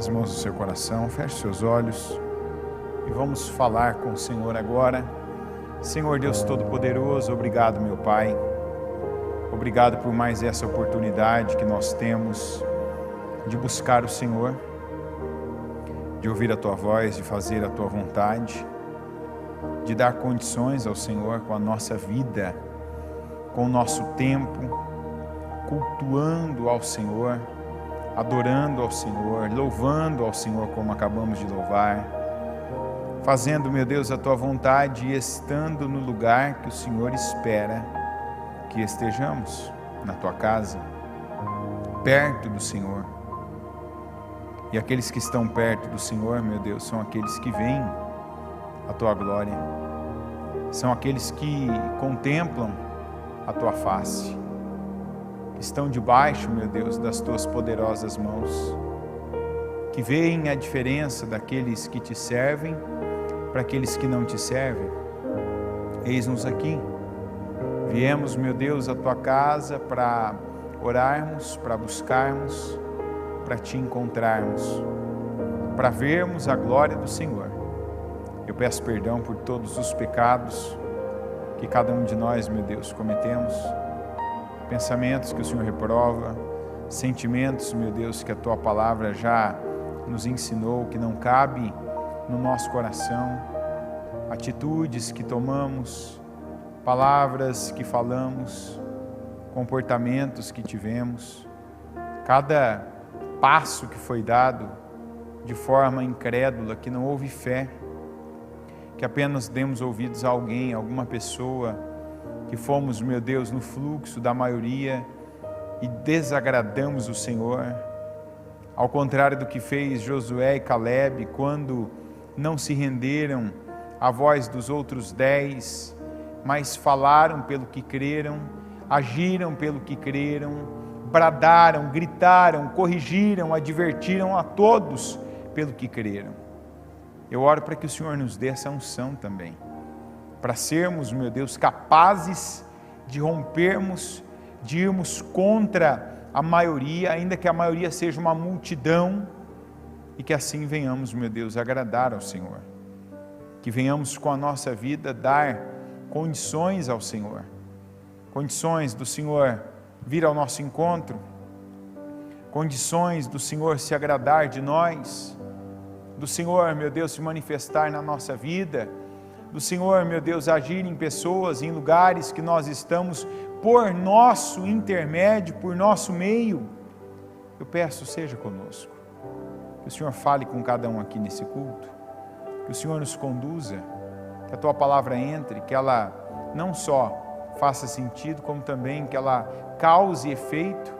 as mãos no seu coração, feche seus olhos e vamos falar com o Senhor agora. Senhor Deus Todo-Poderoso, obrigado, meu Pai. Obrigado por mais essa oportunidade que nós temos de buscar o Senhor, de ouvir a Tua voz, de fazer a Tua vontade, de dar condições ao Senhor com a nossa vida, com o nosso tempo, cultuando ao Senhor, adorando ao Senhor, louvando ao Senhor como acabamos de louvar, fazendo, meu Deus, a Tua vontade e estando no lugar que o Senhor espera que estejamos, na Tua casa, perto do Senhor. E aqueles que estão perto do Senhor, meu Deus, são aqueles que veem a Tua glória, são aqueles que contemplam a Tua face, que estão debaixo, meu Deus, das Tuas poderosas mãos, que veem a diferença daqueles que Te servem para aqueles que não Te servem. Eis-nos aqui, viemos, meu Deus, à Tua casa para orarmos, para buscarmos, para Te encontrarmos, para vermos a glória do Senhor. Eu peço perdão por todos os pecados que cada um de nós, meu Deus, cometemos, pensamentos que o Senhor reprova, sentimentos, meu Deus, que a Tua palavra já nos ensinou, que não cabe no nosso coração, atitudes que tomamos, palavras que falamos, comportamentos que tivemos, cada passo que foi dado de forma incrédula, que não houve fé, que apenas demos ouvidos a alguém, alguma pessoa, que fomos, meu Deus, no fluxo da maioria e desagradamos o Senhor, ao contrário do que fez Josué e Calebe, quando não se renderam à voz dos outros 10, mas falaram pelo que creram, agiram pelo que creram, bradaram, gritaram, corrigiram, advertiram a todos pelo que creram. Eu oro para que o Senhor nos dê essa unção também, para sermos, meu Deus, capazes de rompermos, de irmos contra a maioria, ainda que a maioria seja uma multidão, e que assim venhamos, meu Deus, agradar ao Senhor, que venhamos com a nossa vida dar condições ao Senhor, condições do Senhor vir ao nosso encontro, condições do Senhor se agradar de nós, do Senhor, meu Deus, se manifestar na nossa vida, do Senhor, meu Deus, agir em pessoas, em lugares que nós estamos, por nosso intermédio, por nosso meio. Eu peço, seja conosco, que o Senhor fale com cada um aqui nesse culto, que o Senhor nos conduza, que a Tua palavra entre, que ela não só faça sentido, como também que ela cause efeito,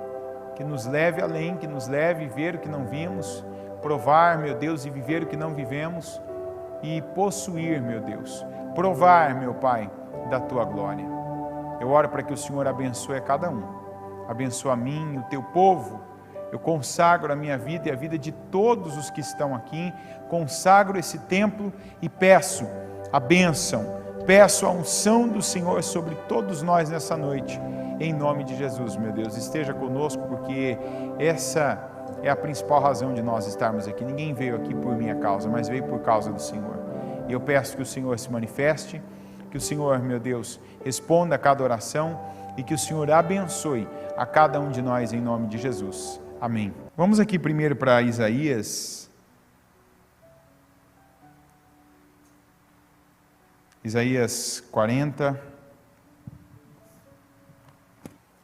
que nos leve além, que nos leve a ver o que não vimos, provar, meu Deus, e viver o que não vivemos, e possuir, meu Deus, provar, meu Pai, da Tua glória. Eu oro para que o Senhor abençoe a cada um, abençoe a mim e o Teu povo. Eu consagro a minha vida e a vida de todos os que estão aqui, consagro esse templo e peço a bênção, peço a unção do Senhor sobre todos nós nessa noite, em nome de Jesus, meu Deus. Esteja conosco, porque essa é a principal razão de nós estarmos aqui. Ninguém veio aqui por minha causa, mas veio por causa do Senhor. E eu peço que o Senhor se manifeste, que o Senhor, meu Deus, responda a cada oração e que o Senhor abençoe a cada um de nós em nome de Jesus. Amém. Vamos aqui primeiro para Isaías. Isaías 40,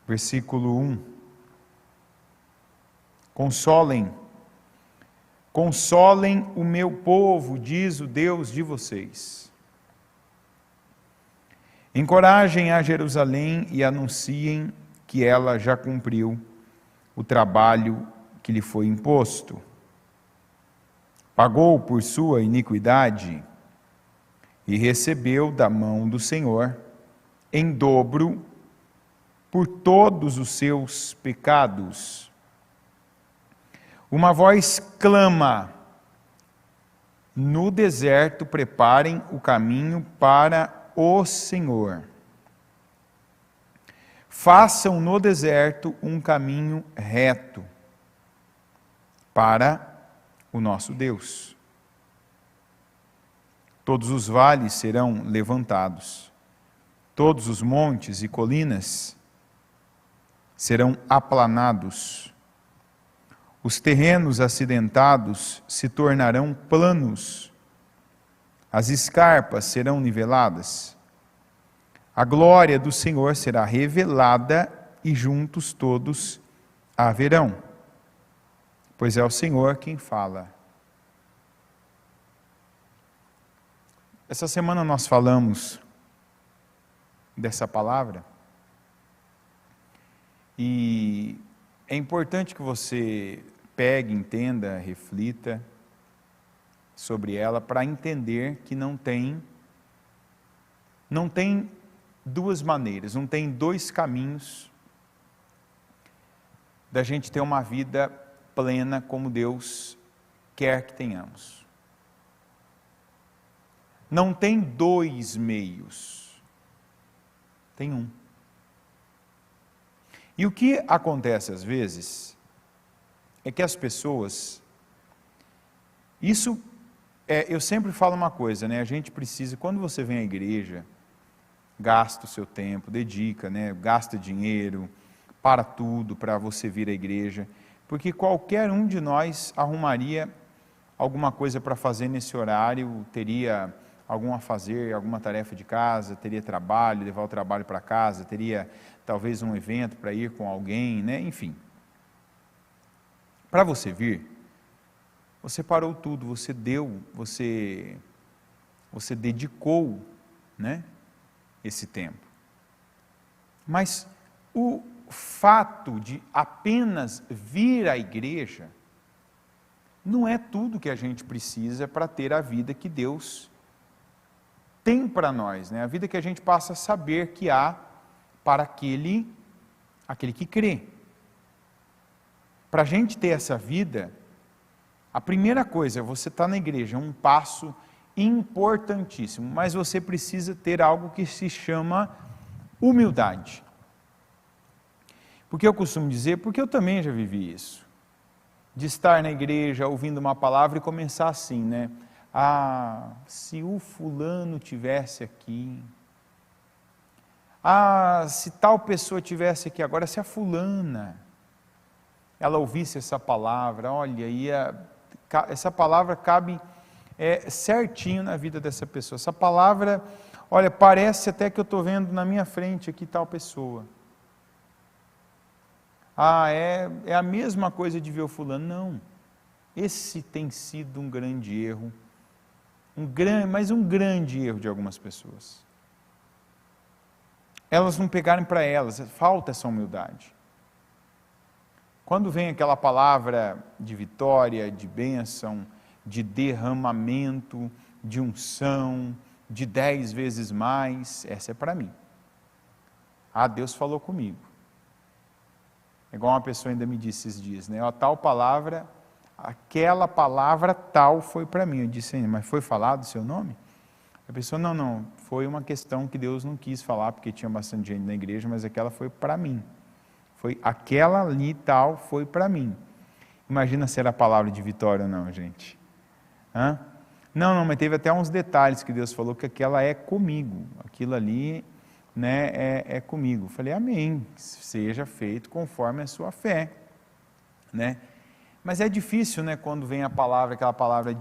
versículo 1. Consolem o meu povo, diz o Deus de vocês. Encorajem a Jerusalém e anunciem que ela já cumpriu o trabalho que lhe foi imposto. Pagou por sua iniquidade e recebeu da mão do Senhor em dobro por todos os seus pecados. Uma voz clama: no deserto preparem o caminho para o Senhor. Façam no deserto um caminho reto para o nosso Deus. Todos os vales serão levantados, todos os montes e colinas serão aplanados, os terrenos acidentados se tornarão planos, as escarpas serão niveladas, a glória do Senhor será revelada e juntos todos a verão, pois é o Senhor quem fala. Essa semana nós falamos dessa palavra e é importante que você pegue, entenda, reflita sobre ela para entender que não tem duas maneiras, não tem dois caminhos da gente ter uma vida plena como Deus quer que tenhamos. Não tem dois meios, tem um. E o que acontece às vezes é que as pessoas, eu sempre falo uma coisa, né? A gente precisa, quando você vem à igreja, gasta o seu tempo, dedica, né? Gasta dinheiro, para tudo para você vir à igreja, porque qualquer um de nós arrumaria alguma coisa para fazer nesse horário, teria algum afazer, alguma tarefa de casa, teria trabalho, levar o trabalho para casa, teria talvez um evento para ir com alguém, né? Enfim. Para você vir, você parou tudo, você deu, você dedicou, né, esse tempo. Mas o fato de apenas vir à igreja não é tudo que a gente precisa para ter a vida que Deus tem para nós, né? A vida que a gente passa a saber que há para aquele que crê. Para a gente ter essa vida, a primeira coisa é você estar na igreja, é um passo importantíssimo, mas você precisa ter algo que se chama humildade. Porque eu costumo dizer, porque eu também já vivi isso, de estar na igreja ouvindo uma palavra e começar assim, né? Ah, se o fulano tivesse aqui, ah, se tal pessoa tivesse aqui agora, se a fulana, ela ouvisse essa palavra, olha, essa palavra cabe certinho na vida dessa pessoa, essa palavra, olha, parece até que eu estou vendo na minha frente aqui tal pessoa. Ah, é a mesma coisa de ver o fulano. Não, esse tem sido um grande erro, mas um grande erro de algumas pessoas. Elas não pegarem para elas, falta essa humildade. Quando vem aquela palavra de vitória, de bênção, de derramamento, de unção, de 10 vezes mais, essa é para mim. Ah, Deus falou comigo. É igual uma pessoa ainda me disse esses dias, né? Tal palavra, aquela palavra tal foi para mim. Eu disse, mas foi falado o seu nome? A pessoa, não, foi uma questão que Deus não quis falar, porque tinha bastante gente na igreja, mas aquela foi para mim. Foi aquela ali tal, foi para mim. Imagina se era a palavra de vitória ou não, gente. Hã? Não, mas teve até uns detalhes que Deus falou que aquela é comigo, aquilo ali, né, é comigo. Falei, amém, seja feito conforme a sua fé, né? Mas é difícil, né, quando vem a palavra, aquela palavra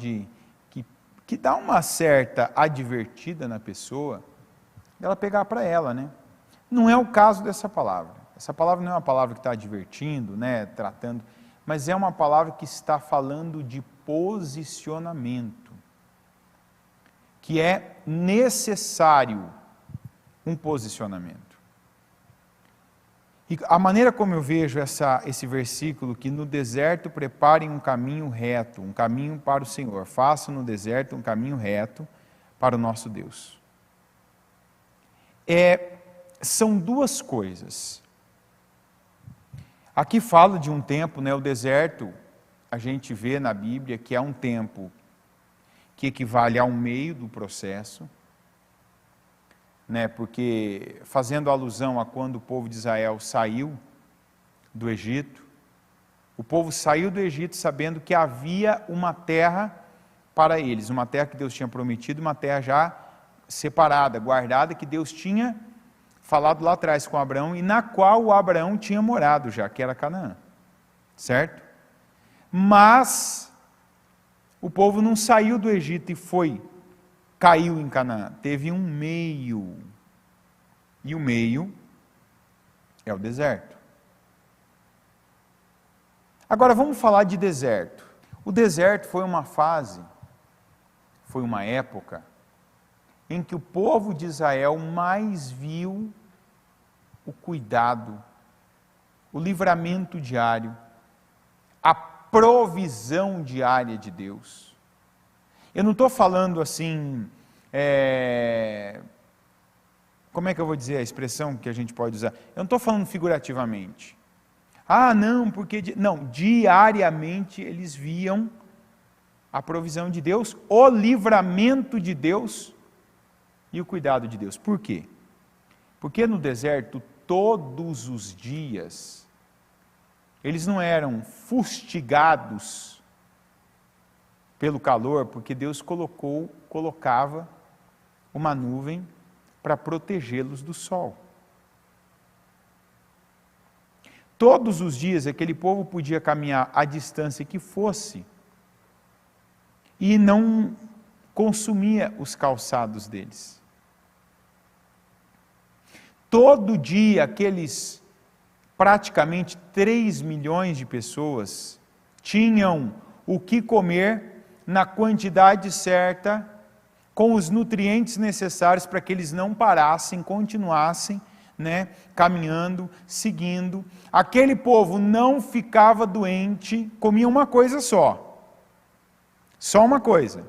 que dá uma certa advertida na pessoa, ela pegar para ela, né? Não é o caso dessa palavra. Essa palavra não é uma palavra que está advertindo, né, tratando, mas é uma palavra que está falando de posicionamento, que é necessário um posicionamento. E a maneira como eu vejo esse versículo, que no deserto preparem um caminho reto, um caminho para o Senhor, façam no deserto um caminho reto para o nosso Deus. São duas coisas. Aqui fala de um tempo, né, o deserto, a gente vê na Bíblia que é um tempo que equivale a um meio do processo, né, porque fazendo alusão a quando o povo de Israel saiu do Egito, O povo saiu do Egito sabendo que havia uma terra para eles, uma terra que Deus tinha prometido, uma terra já separada, guardada, que Deus tinha falado lá atrás com Abraão, e na qual o Abraão tinha morado já, que era Canaã, certo? Mas o povo não saiu do Egito e caiu em Canaã, teve um meio, e o meio é o deserto. Agora vamos falar de deserto. O deserto foi uma fase, foi uma época, em que o povo de Israel mais viu o cuidado, o livramento diário, a provisão diária de Deus. Eu não estou falando assim, como é que eu vou dizer a expressão que a gente pode usar? Eu não estou falando figurativamente. Não, porque... Não, diariamente eles viam a provisão de Deus, o livramento de Deus e o cuidado de Deus. Por quê? Porque no deserto, todos os dias, eles não eram fustigados pelo calor, porque Deus colocava uma nuvem para protegê-los do sol. Todos os dias aquele povo podia caminhar a distância que fosse e não consumia os calçados deles. Todo dia aqueles praticamente 3 milhões de pessoas tinham o que comer na quantidade certa, com os nutrientes necessários para que eles não parassem, continuassem, caminhando, seguindo. Aquele povo não ficava doente, comia uma coisa só uma coisa,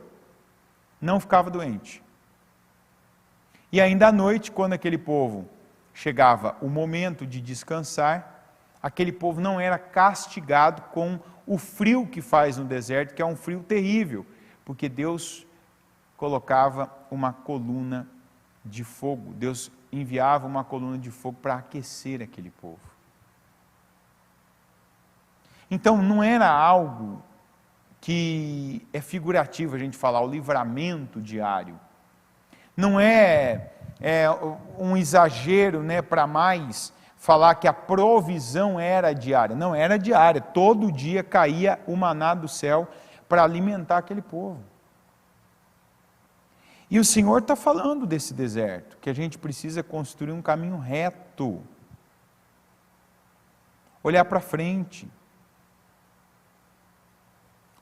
não ficava doente. E ainda à noite, quando aquele povo chegava o momento de descansar, aquele povo não era castigado com o frio que faz no deserto, que é um frio terrível, porque Deus colocava uma coluna de fogo, Deus enviava uma coluna de fogo para aquecer aquele povo. Então não era algo que é figurativo a gente falar, o livramento diário. Não é um exagero, para mais falar que a provisão era diária. Não, era diária. Todo dia caía o maná do céu para alimentar aquele povo. E o Senhor está falando desse deserto, que a gente precisa construir um caminho reto. Olhar para frente.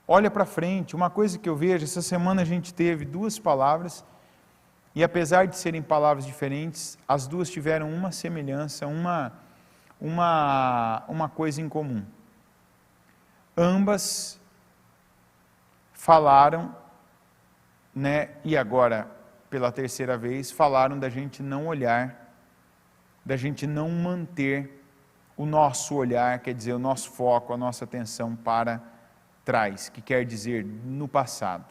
Olha para frente. Uma coisa que eu vejo, essa semana a gente teve 2 palavras, e apesar de serem palavras diferentes, as 2 tiveram uma semelhança, uma coisa em comum. Ambas falaram, e agora, pela terceira vez, falaram da gente não olhar, da gente não manter o nosso olhar, quer dizer, o nosso foco, a nossa atenção para trás, que quer dizer no passado.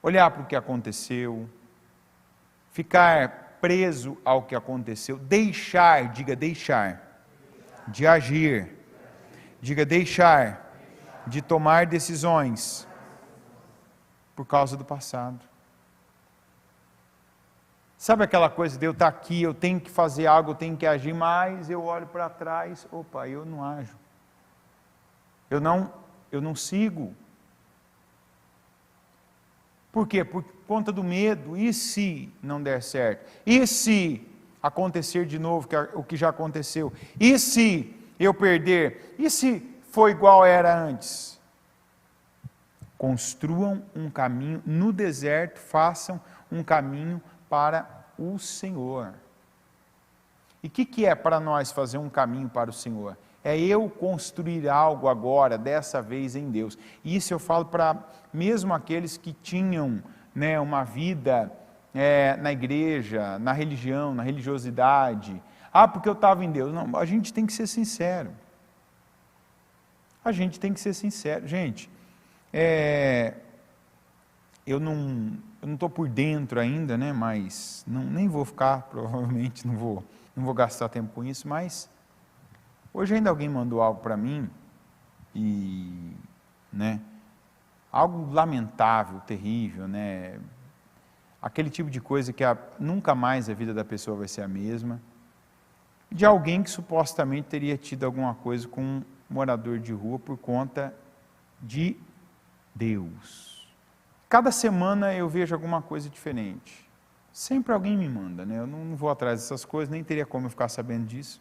Olhar para o que aconteceu, ficar preso ao que aconteceu, deixar, diga deixar, de agir, diga deixar, de tomar decisões, por causa do passado. Sabe aquela coisa de eu estar aqui, eu tenho que fazer algo, eu tenho que agir, mas eu olho para trás, eu não ajo. Eu não sigo. Por quê? Por conta do medo. E se não der certo? E se acontecer de novo o que já aconteceu? E se eu perder? E se for igual era antes? Construam um caminho no deserto, façam um caminho para o Senhor. E o que é para nós fazer um caminho para o Senhor? É eu construir algo agora, dessa vez em Deus. E isso eu falo para mesmo aqueles que tinham uma vida na igreja, na religião, na religiosidade. Porque eu estava em Deus. Não, a gente tem que ser sincero. A gente tem que ser sincero. Gente, eu não estou por dentro ainda, mas nem vou ficar, provavelmente não vou gastar tempo com isso, mas Hoje ainda alguém mandou algo para mim, algo lamentável, terrível, aquele tipo de coisa que nunca mais a vida da pessoa vai ser a mesma, de alguém que supostamente teria tido alguma coisa com um morador de rua por conta de Deus. Cada semana eu vejo alguma coisa diferente. Sempre alguém me manda, eu não vou atrás dessas coisas, nem teria como eu ficar sabendo disso.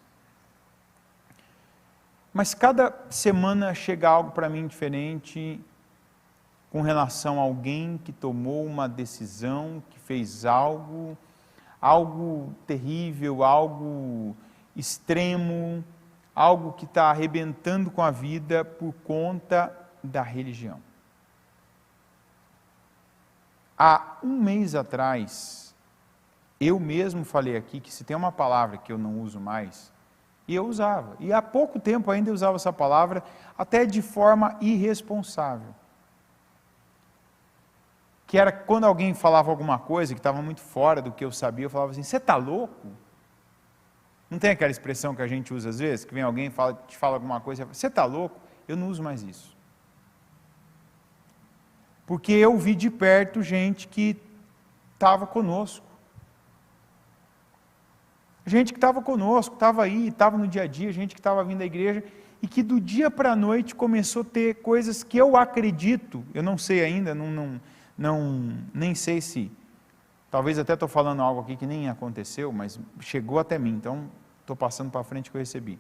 Mas cada semana chega algo para mim diferente com relação a alguém que tomou uma decisão, que fez algo terrível, algo extremo, algo que está arrebentando com a vida por conta da religião. Há um mês atrás, eu mesmo falei aqui que se tem uma palavra que eu não uso mais, e eu usava, e há pouco tempo ainda eu usava essa palavra, até de forma irresponsável. Que era quando alguém falava alguma coisa que estava muito fora do que eu sabia, eu falava assim, você está louco? Não tem aquela expressão que a gente usa às vezes, que vem alguém e te fala alguma coisa, você está louco? Eu não uso mais isso. Porque eu vi de perto gente que estava conosco. Gente que estava conosco, estava aí, estava no dia a dia, gente que estava vindo à igreja, e que do dia para a noite começou a ter coisas que eu acredito, eu não sei ainda, nem sei se, talvez até estou falando algo aqui que nem aconteceu, mas chegou até mim, então estou passando para frente que eu recebi.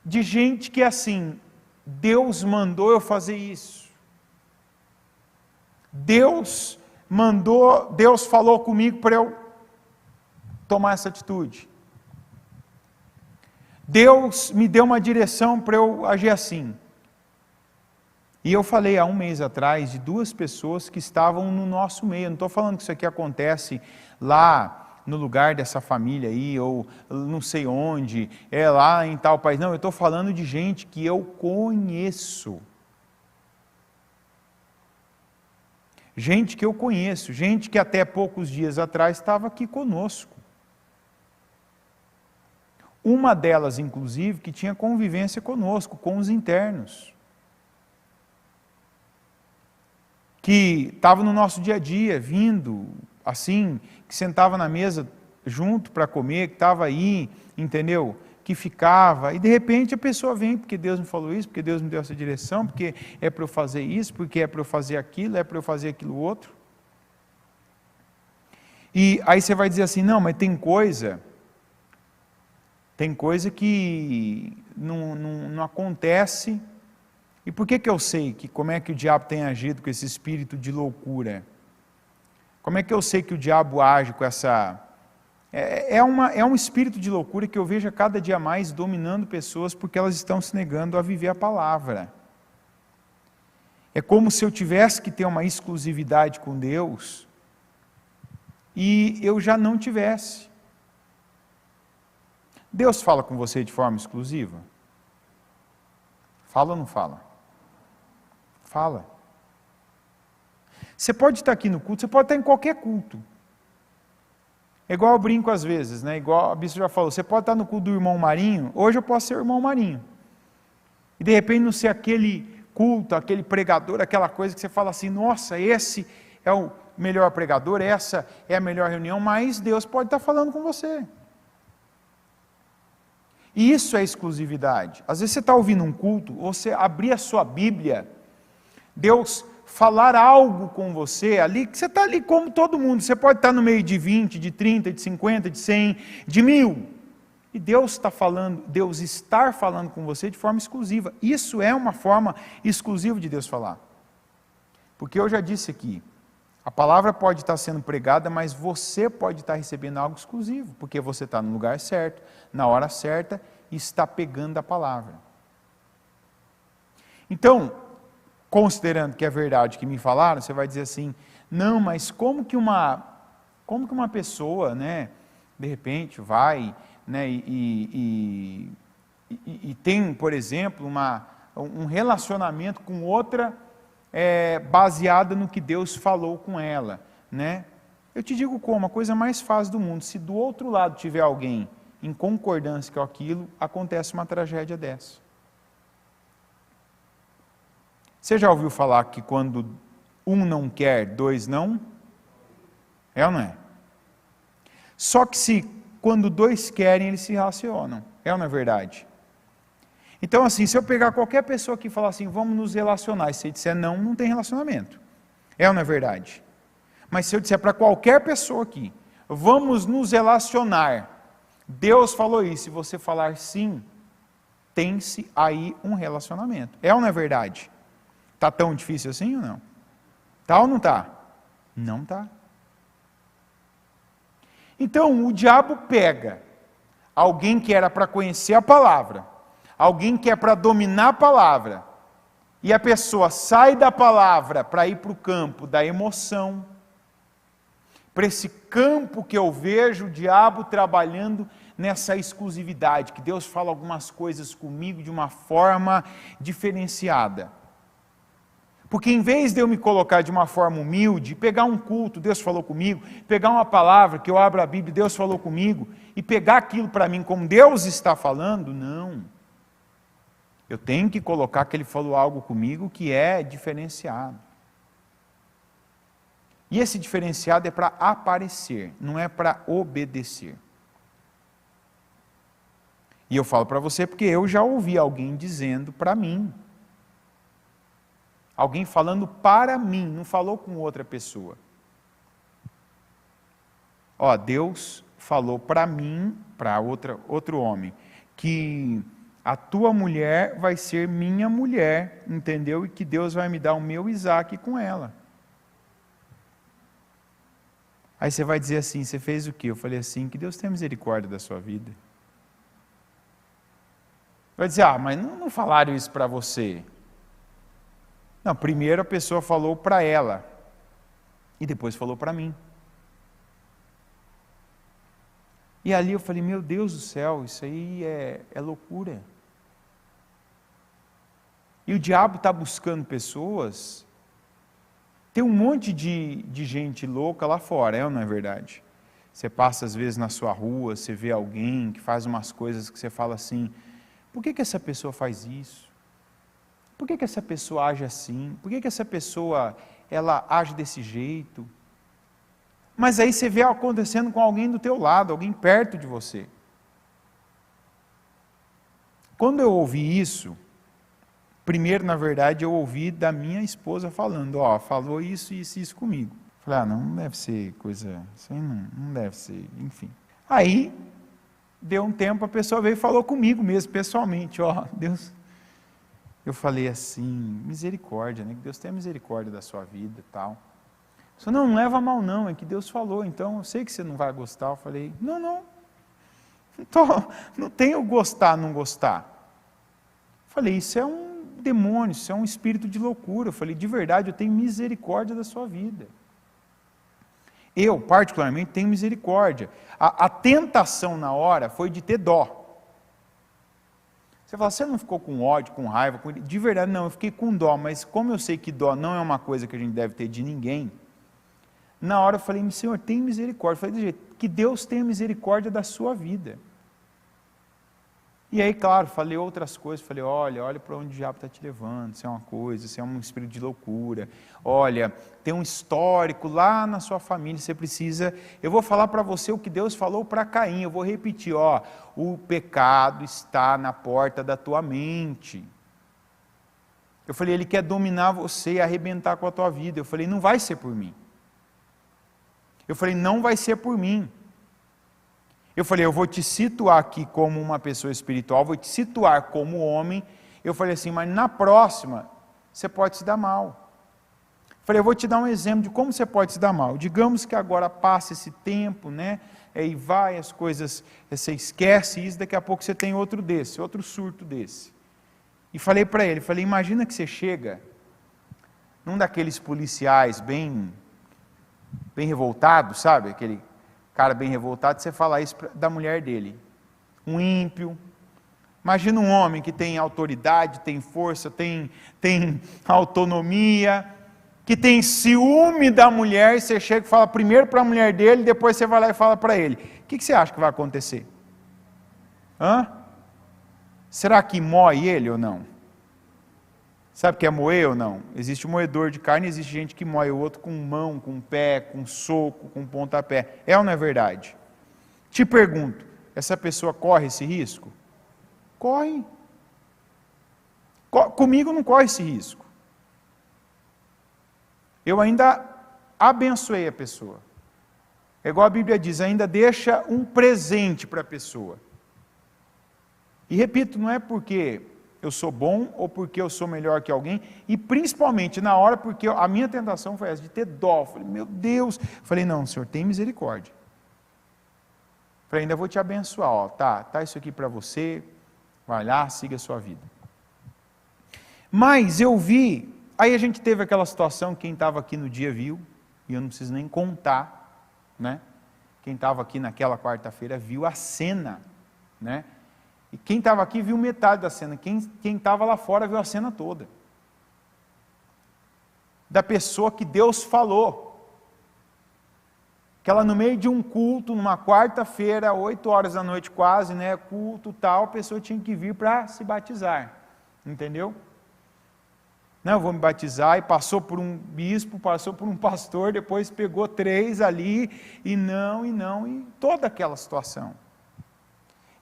De gente que assim, Deus mandou eu fazer isso. Deus falou comigo para eu tomar essa atitude. Deus me deu uma direção para eu agir assim. E eu falei há um mês atrás de duas pessoas que estavam no nosso meio. Eu não estou falando que isso aqui acontece lá no lugar dessa família aí, ou não sei onde, lá em tal país. Não, eu estou falando de gente que eu conheço. Gente que eu conheço, gente que até poucos dias atrás estava aqui conosco. Uma delas, inclusive, que tinha convivência conosco, com os internos. Que estava no nosso dia a dia, vindo, assim, que sentava na mesa junto para comer, que estava aí, entendeu? Que ficava, e de repente a pessoa vem, porque Deus me falou isso, porque Deus me deu essa direção, porque é para eu fazer isso, porque é para eu fazer aquilo, é para eu fazer aquilo outro. E aí você vai dizer assim, não, mas tem coisa que não acontece. E por que eu sei como é que o diabo tem agido com esse espírito de loucura? Como é que eu sei que o diabo age com essa... É um espírito de loucura que eu vejo a cada dia mais dominando pessoas porque elas estão se negando a viver a palavra. É como se eu tivesse que ter uma exclusividade com Deus e eu já não tivesse. Deus fala com você de forma exclusiva? Fala ou não fala? Fala. Você pode estar aqui no culto, você pode estar em qualquer culto. É igual eu brinco às vezes, igual a bispo já falou, você pode estar no culto do irmão Marinho, hoje eu posso ser o irmão Marinho. E de repente não ser aquele culto, aquele pregador, aquela coisa que você fala assim, nossa, esse é o melhor pregador, essa é a melhor reunião, mas Deus pode estar falando com você. E isso é exclusividade. Às vezes você está ouvindo um culto, ou você abrir a sua Bíblia, Deus falar algo com você ali, que você está ali como todo mundo, você pode estar no meio de 20, de 30, de 50, de 100, de 1000, e Deus está falando com você de forma exclusiva. Isso é uma forma exclusiva de Deus falar. Porque eu já disse aqui, a palavra pode estar sendo pregada, mas você pode estar recebendo algo exclusivo, porque você está no lugar certo, na hora certa, e está pegando a palavra. Então, considerando que é verdade que me falaram, você vai dizer assim, não, mas como que uma pessoa, de repente vai, e tem, por exemplo, um relacionamento com outra, baseada no que Deus falou com ela, Eu te digo como, a coisa mais fácil do mundo, se do outro lado tiver alguém em concordância com aquilo, acontece uma tragédia dessa. Você já ouviu falar que quando um não quer, dois não? É ou não é? Só que quando dois querem, eles se relacionam. É ou não é verdade? Então assim, se eu pegar qualquer pessoa aqui e falar assim, vamos nos relacionar, e se ele disser não, não tem relacionamento. É ou não é verdade? Mas se eu disser para qualquer pessoa aqui, vamos nos relacionar, Deus falou isso, se você falar sim, tem-se aí um relacionamento. É ou não é verdade? Está tão difícil assim ou não? Está ou não está? Não está. Então o diabo pega alguém que era para conhecer a palavra, alguém que é para dominar a palavra, e a pessoa sai da palavra para ir para o campo da emoção, para esse campo que eu vejo o diabo trabalhando nessa exclusividade, que Deus fala algumas coisas comigo de uma forma diferenciada. Porque em vez de eu me colocar de uma forma humilde, pegar um culto, Deus falou comigo, pegar uma palavra, que eu abro a Bíblia, Deus falou comigo, e pegar aquilo para mim como Deus está falando, não. Eu tenho que colocar que Ele falou algo comigo que é diferenciado. E esse diferenciado é para aparecer, não é para obedecer. E eu falo para você porque eu já ouvi alguém dizendo para mim, alguém falando para mim, não falou com outra pessoa. Ó, Deus falou para mim, para outro homem, que a tua mulher vai ser minha mulher, entendeu? E que Deus vai me dar o meu Isaac com ela. Aí você vai dizer assim, você fez o quê? Eu falei assim, que Deus tenha misericórdia da sua vida. Vai dizer, mas não falaram isso para você. Não, primeiro a pessoa falou para ela, e depois falou para mim. E ali eu falei, meu Deus do céu, isso aí é loucura. E o diabo está buscando pessoas, tem um monte de gente louca lá fora, não é verdade? Você passa às vezes na sua rua, você vê alguém que faz umas coisas que você fala assim, por que essa pessoa faz isso? Por que essa pessoa age assim? Por que essa pessoa ela age desse jeito? Mas aí você vê acontecendo com alguém do teu lado, alguém perto de você. Quando eu ouvi isso, primeiro, na verdade, eu ouvi da minha esposa falando, falou isso e isso comigo. Falei, não deve ser coisa, isso aí não deve ser, enfim. Aí, deu um tempo, a pessoa veio e falou comigo mesmo, pessoalmente, Deus... Eu falei assim, misericórdia, né? Que Deus tenha misericórdia da sua vida e tal. Só não leva mal não, é que Deus falou, então eu sei que você não vai gostar. Eu falei, não tenho gostar, não gostar. Eu falei, isso é um demônio, isso é um espírito de loucura. Eu falei, de verdade, eu tenho misericórdia da sua vida. Eu, particularmente, tenho misericórdia. A tentação na hora foi de ter dó. Você fala, você não ficou com ódio, com raiva? De verdade, não, eu fiquei com dó, mas como eu sei que dó não é uma coisa que a gente deve ter de ninguém, na hora eu falei, Senhor, tem misericórdia. Eu falei, do jeito, que Deus tenha misericórdia da sua vida. E aí, claro, falei outras coisas, falei, olha para onde o diabo está te levando, isso é uma coisa, isso é um espírito de loucura, olha, tem um histórico lá na sua família, você precisa, eu vou falar para você o que Deus falou para Caim, eu vou repetir, o pecado está na porta da tua mente. Eu falei, ele quer dominar você e arrebentar com a tua vida. Eu falei, não vai ser por mim. Eu falei, não vai ser por mim. Eu falei, eu vou te situar aqui como uma pessoa espiritual, vou te situar como homem. Eu falei assim, mas na próxima, você pode se dar mal. Eu falei, eu vou te dar um exemplo de como você pode se dar mal. Digamos que agora passa esse tempo, né? Aí vai as coisas, você esquece isso, daqui a pouco você tem outro surto desse. E falei para ele, imagina que você chega num daqueles policiais bem revoltados, sabe? Aquele cara bem revoltado, você fala isso da mulher dele. Um ímpio. Imagina um homem que tem autoridade, tem força, tem autonomia, que tem ciúme da mulher, e você chega e fala primeiro para a mulher dele, depois você vai lá e fala para ele. O que você acha que vai acontecer? Será que moe ele ou não? Sabe o que é moer ou não? Existe moedor de carne, existe gente que moe o outro com mão, com pé, com soco, com pontapé. É ou não é verdade? Te pergunto, essa pessoa corre esse risco? Corre. Comigo não corre esse risco. Eu ainda abençoei a pessoa. É igual a Bíblia diz, ainda deixa um presente para a pessoa. E repito, não é porque eu sou bom ou porque eu sou melhor que alguém, e principalmente na hora, porque a minha tentação foi essa, de ter dó. Falei, meu Deus. Falei, não, Senhor, tem misericórdia. Falei, ainda vou te abençoar, ó, tá isso aqui para você, vai lá, siga a sua vida. Mas eu vi, aí a gente teve aquela situação, quem estava aqui no dia viu, e eu não preciso nem contar, né? Quem estava aqui naquela quarta-feira viu a cena, né? E quem estava aqui viu metade da cena, quem estava lá fora viu a cena toda. Da pessoa que Deus falou. Que ela no meio de um culto, numa quarta-feira, 8 horas da noite quase, né, culto tal, a pessoa tinha que vir para se batizar. Entendeu? Não, eu vou me batizar, e passou por um bispo, passou por um pastor, depois pegou 3 ali, e toda aquela situação.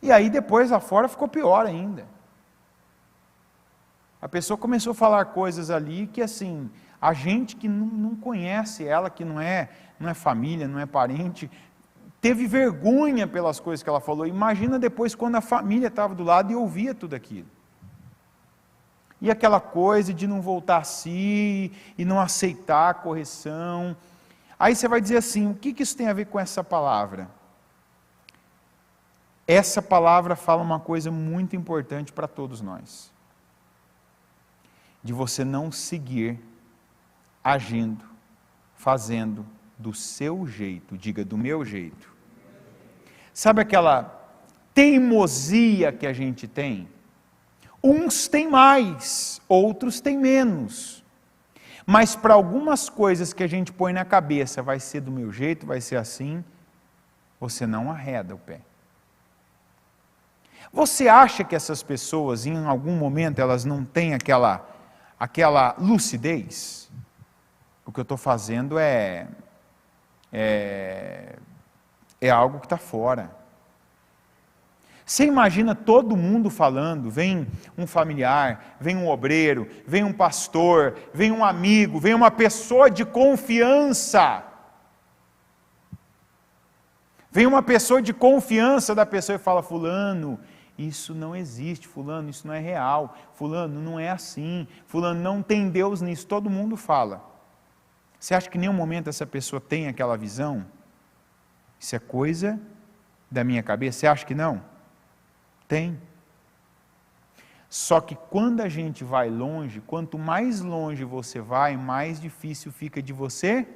E aí depois lá fora ficou pior ainda. A pessoa começou a falar coisas ali que assim, a gente que não conhece ela, que não é família, não é parente, teve vergonha pelas coisas que ela falou. Imagina depois quando a família estava do lado e ouvia tudo aquilo. E aquela coisa de não voltar a si, e não aceitar a correção. Aí você vai dizer assim, o que isso tem a ver com essa palavra? Essa palavra fala uma coisa muito importante para todos nós. De você não seguir agindo, fazendo do seu jeito, diga do meu jeito. Sabe aquela teimosia que a gente tem? Uns têm mais, outros têm menos. Mas para algumas coisas que a gente põe na cabeça, vai ser do meu jeito, vai ser assim, você não arreda o pé. Você acha que essas pessoas, em algum momento, elas não têm aquela lucidez? O que eu estou fazendo é algo que está fora. Você imagina todo mundo falando, vem um familiar, vem um obreiro, vem um pastor, vem um amigo, vem uma pessoa de confiança. Vem uma pessoa de confiança da pessoa e fala, fulano, isso não existe, fulano, isso não é real, fulano, não é assim, fulano, não tem Deus nisso, todo mundo fala. Você acha que em nenhum momento essa pessoa tem aquela visão? Isso é coisa da minha cabeça? Você acha que não? Tem. Só que quando a gente vai longe, quanto mais longe você vai, mais difícil fica de você,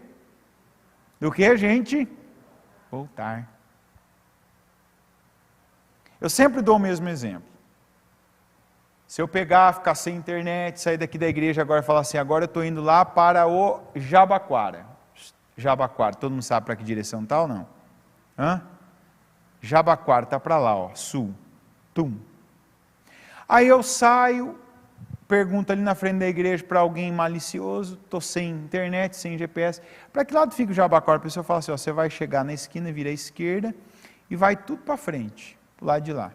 do que a gente voltar. Eu sempre dou o mesmo exemplo. Se eu pegar, ficar sem internet, sair daqui da igreja agora e falar assim, agora eu estou indo lá para o Jabaquara. Jabaquara, todo mundo sabe para que direção está ou não? Jabaquara, está para lá, ó, sul. Tum. Aí eu saio, pergunto ali na frente da igreja para alguém malicioso, estou sem internet, sem GPS, para que lado fica o Jabaquara? A pessoa fala assim, ó, você vai chegar na esquina, vira à esquerda e vai tudo para frente, para o lado de lá.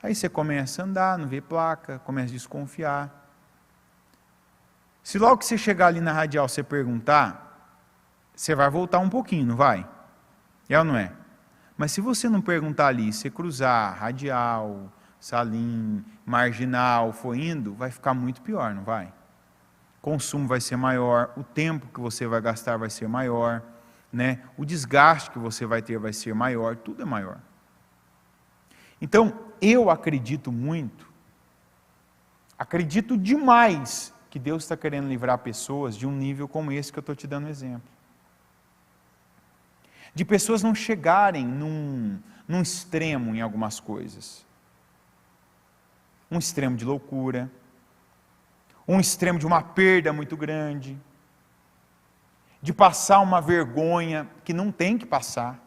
Aí você começa a andar, não vê placa, começa a desconfiar. Se logo que você chegar ali na radial você perguntar, você vai voltar um pouquinho, não vai? É ou não é? Mas se você não perguntar ali, você cruzar radial, salim, marginal, for indo, vai ficar muito pior, não vai? O consumo vai ser maior, o tempo que você vai gastar vai ser maior, né? O desgaste que você vai ter vai ser maior, tudo é maior. Então, eu acredito muito, acredito demais que Deus está querendo livrar pessoas de um nível como esse que eu estou te dando exemplo. De pessoas não chegarem num extremo em algumas coisas. Um extremo de loucura, um extremo de uma perda muito grande, de passar uma vergonha que não tem que passar,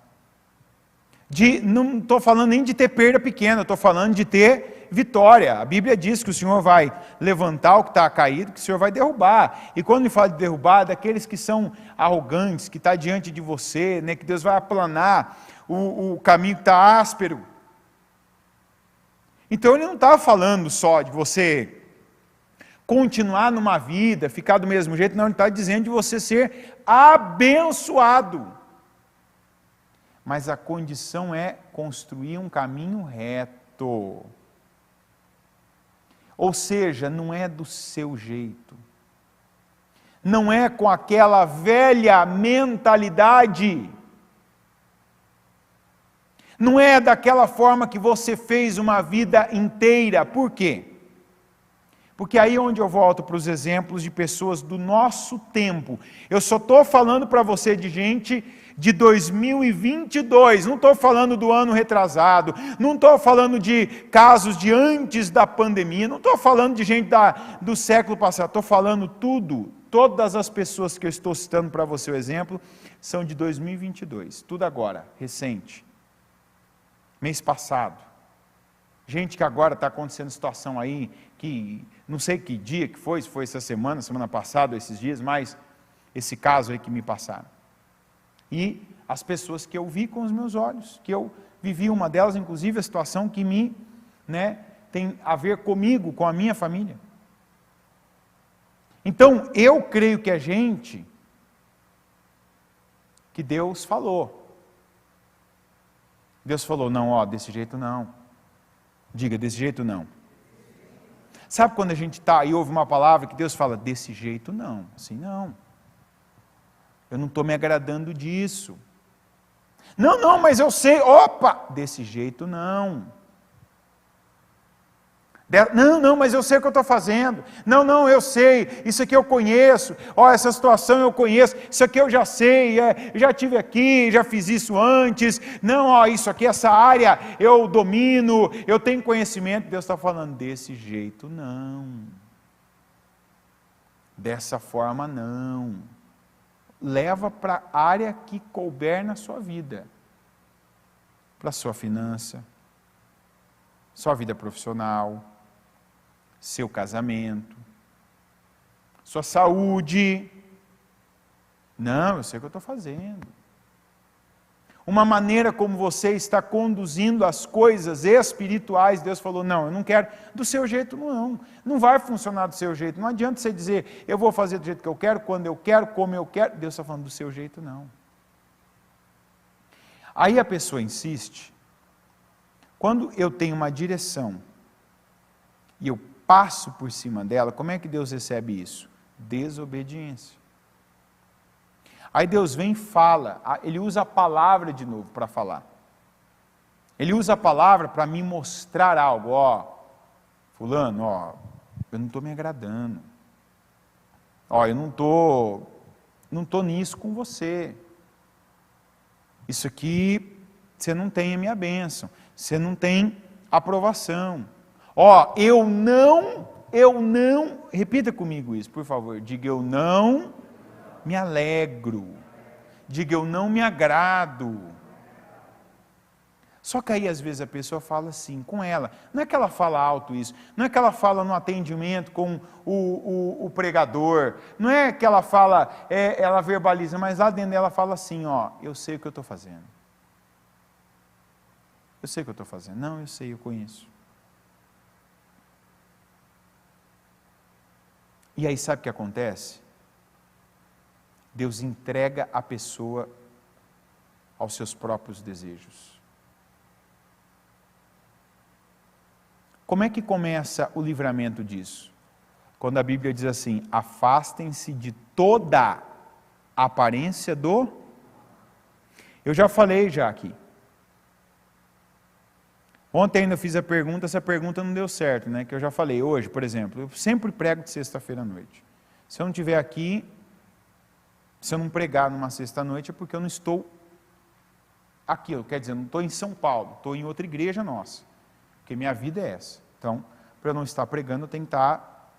Não estou falando nem de ter perda pequena, estou falando de ter vitória. A Bíblia diz que o Senhor vai levantar o que está caído, que o Senhor vai derrubar. E quando ele fala de derrubar, daqueles que são arrogantes, que está diante de você, né, que Deus vai aplanar o caminho que está áspero. Então ele não está falando só de você continuar numa vida, ficar do mesmo jeito, não, ele está dizendo de você ser abençoado. Mas a condição é construir um caminho reto. Ou seja, não é do seu jeito. Não é com aquela velha mentalidade. Não é daquela forma que você fez uma vida inteira. Por quê? Porque aí é onde eu volto para os exemplos de pessoas do nosso tempo. Eu só estou falando para você de gente de 2022, não estou falando do ano retrasado, não estou falando de casos de antes da pandemia, não estou falando de gente do século passado, estou falando todas as pessoas que eu estou citando para você o exemplo, são de 2022, tudo agora, recente, mês passado. Gente que agora está acontecendo situação aí, que não sei que dia que foi, se foi essa semana passada, esses dias, mas esse caso aí que me passaram. E as pessoas que eu vi com os meus olhos, que eu vivi uma delas, inclusive a situação que tem a ver comigo, com a minha família. Então, eu creio que que Deus falou. Deus falou, não, desse jeito não. Diga, desse jeito não. Sabe quando a gente está e ouve uma palavra que Deus fala, desse jeito não, assim não. Eu não estou me agradando disso. Não, mas eu sei, desse jeito não. Não, mas eu sei o que eu estou fazendo. Não, eu sei, isso aqui eu conheço. Essa situação eu conheço, isso aqui eu já sei, já tive aqui, já fiz isso antes. Não, isso aqui, essa área eu domino, eu tenho conhecimento. Deus está falando, desse jeito não. Dessa forma não. Leva para a área que couber na sua vida. Para a sua finança, sua vida profissional, seu casamento, sua saúde. Não, eu sei o que eu estou fazendo. Uma maneira como você está conduzindo as coisas espirituais, Deus falou, não, eu não quero do seu jeito, não vai funcionar do seu jeito, não adianta você dizer, eu vou fazer do jeito que eu quero, quando eu quero, como eu quero, Deus está falando do seu jeito, não. Aí a pessoa insiste, quando eu tenho uma direção, e eu passo por cima dela, como é que Deus recebe isso? Desobediência. Aí Deus vem e fala, ele usa a palavra de novo para falar. Ele usa a palavra para me mostrar algo, fulano, eu não estou me agradando. Eu não estou nisso com você. Isso aqui, você não tem a minha bênção, você não tem aprovação. Eu não, repita comigo isso, por favor, diga eu não me alegro, diga eu não me agrado. Só que aí às vezes a pessoa fala assim com ela, não é que ela fala alto isso, não é que ela fala no atendimento com o pregador, não é que ela fala, ela verbaliza, mas lá dentro dela fala assim, eu sei o que eu estou fazendo. Eu sei o que eu estou fazendo. Não, eu sei, eu conheço. E aí sabe o que acontece? Deus entrega a pessoa aos seus próprios desejos. Como é que começa o livramento disso? Quando a Bíblia diz assim, afastem-se de toda a aparência do... Eu já falei aqui. Ontem ainda fiz a pergunta, essa pergunta não deu certo, que eu já falei. Hoje, por exemplo, eu sempre prego de sexta-feira à noite. Se eu não estiver aqui, se eu não pregar numa sexta-noite, é porque eu não estou aqui, quer dizer, eu não estou em São Paulo, estou em outra igreja nossa, porque minha vida é essa. Então, para eu não estar pregando, eu tenho que estar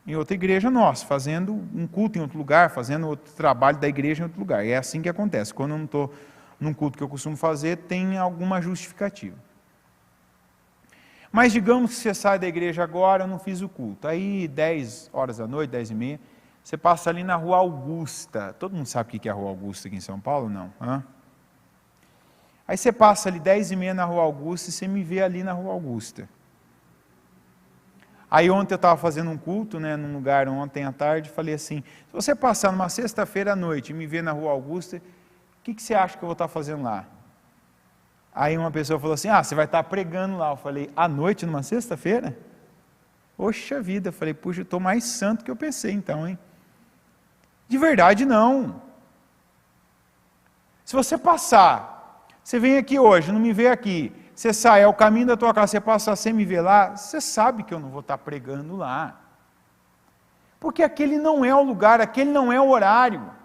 em outra igreja nossa, fazendo um culto em outro lugar, fazendo outro trabalho da igreja em outro lugar. E é assim que acontece. Quando eu não estou num culto que eu costumo fazer, tem alguma justificativa. Mas digamos que você sai da igreja agora, eu não fiz o culto. Aí 10 horas da noite, 10h30, você passa ali na Rua Augusta. Todo mundo sabe o que é a Rua Augusta aqui em São Paulo? Não. Hã? Aí você passa ali 10h30 na Rua Augusta e você me vê ali na Rua Augusta. Aí ontem eu estava fazendo um culto, né, num lugar ontem à tarde, falei assim, se você passar numa sexta-feira à noite e me ver na Rua Augusta, o que você acha que eu vou estar fazendo lá? Aí uma pessoa falou assim, você vai estar pregando lá. Eu falei, à noite, numa sexta-feira? Poxa vida, eu falei, puxa, eu estou mais santo que eu pensei então, hein? De verdade não. Se você passar, você vem aqui hoje, não me vê aqui, você sai, é o caminho da tua casa, você passar sem me ver lá, você sabe que eu não vou estar pregando lá. Porque aquele não é o lugar, aquele não é o horário.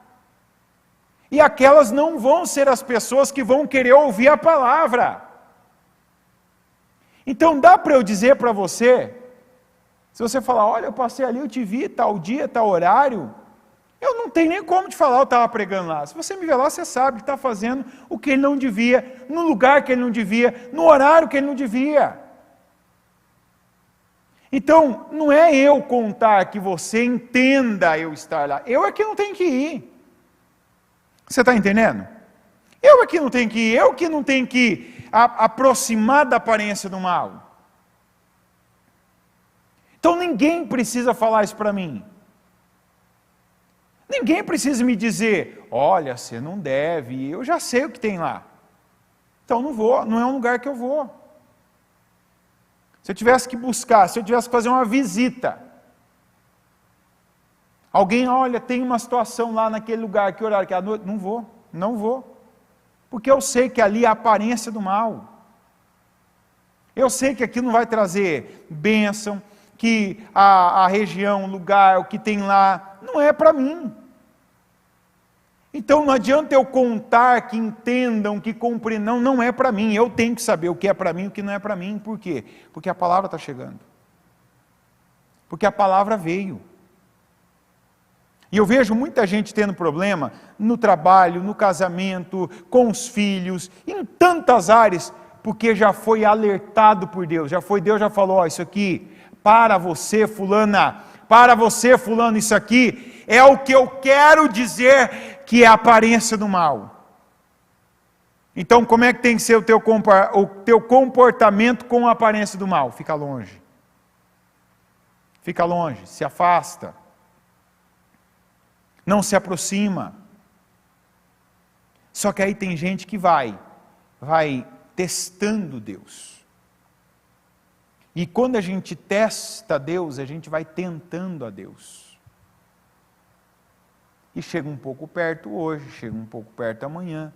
E aquelas não vão ser as pessoas que vão querer ouvir a palavra. Então dá para eu dizer para você, se você falar, olha, eu passei ali, eu te vi, tal dia, tal horário, eu não tenho nem como te falar, eu estava pregando lá. Se você me ver lá, você sabe que está fazendo o que ele não devia, no lugar que ele não devia, no horário que ele não devia. Então, não é eu contar que você entenda eu estar lá, eu é que não tenho que ir. Você está entendendo? Eu é que não tenho que ir, eu que não tenho que aproximar da aparência do mal. Então ninguém precisa falar isso para mim. Ninguém precisa me dizer, olha, você não deve, eu já sei o que tem lá. Então não vou, não é um lugar que eu vou. Se eu tivesse que buscar, se eu tivesse que fazer uma visita, alguém, olha, tem uma situação lá naquele lugar, que horário, que é à noite, não vou. Porque eu sei que ali é a aparência do mal. Eu sei que aquilo não vai trazer bênção, que a região, o lugar, o que tem lá, não é para mim. Então não adianta eu contar que entendam, que compreendam, não é para mim, eu tenho que saber o que é para mim e o que não é para mim. Por quê? Porque a palavra está chegando. Porque a palavra veio. E eu vejo muita gente tendo problema no trabalho, no casamento, com os filhos, em tantas áreas, porque já foi alertado por Deus, Deus já falou, isso aqui, para você fulana, para você fulano, isso aqui é o que eu quero dizer que é a aparência do mal. Então como é que tem que ser o teu comportamento com a aparência do mal? Fica longe, se afasta. Não se aproxima. Só que aí tem gente que vai testando Deus. E quando a gente testa Deus, a gente vai tentando a Deus. E chega um pouco perto hoje, chega um pouco perto amanhã,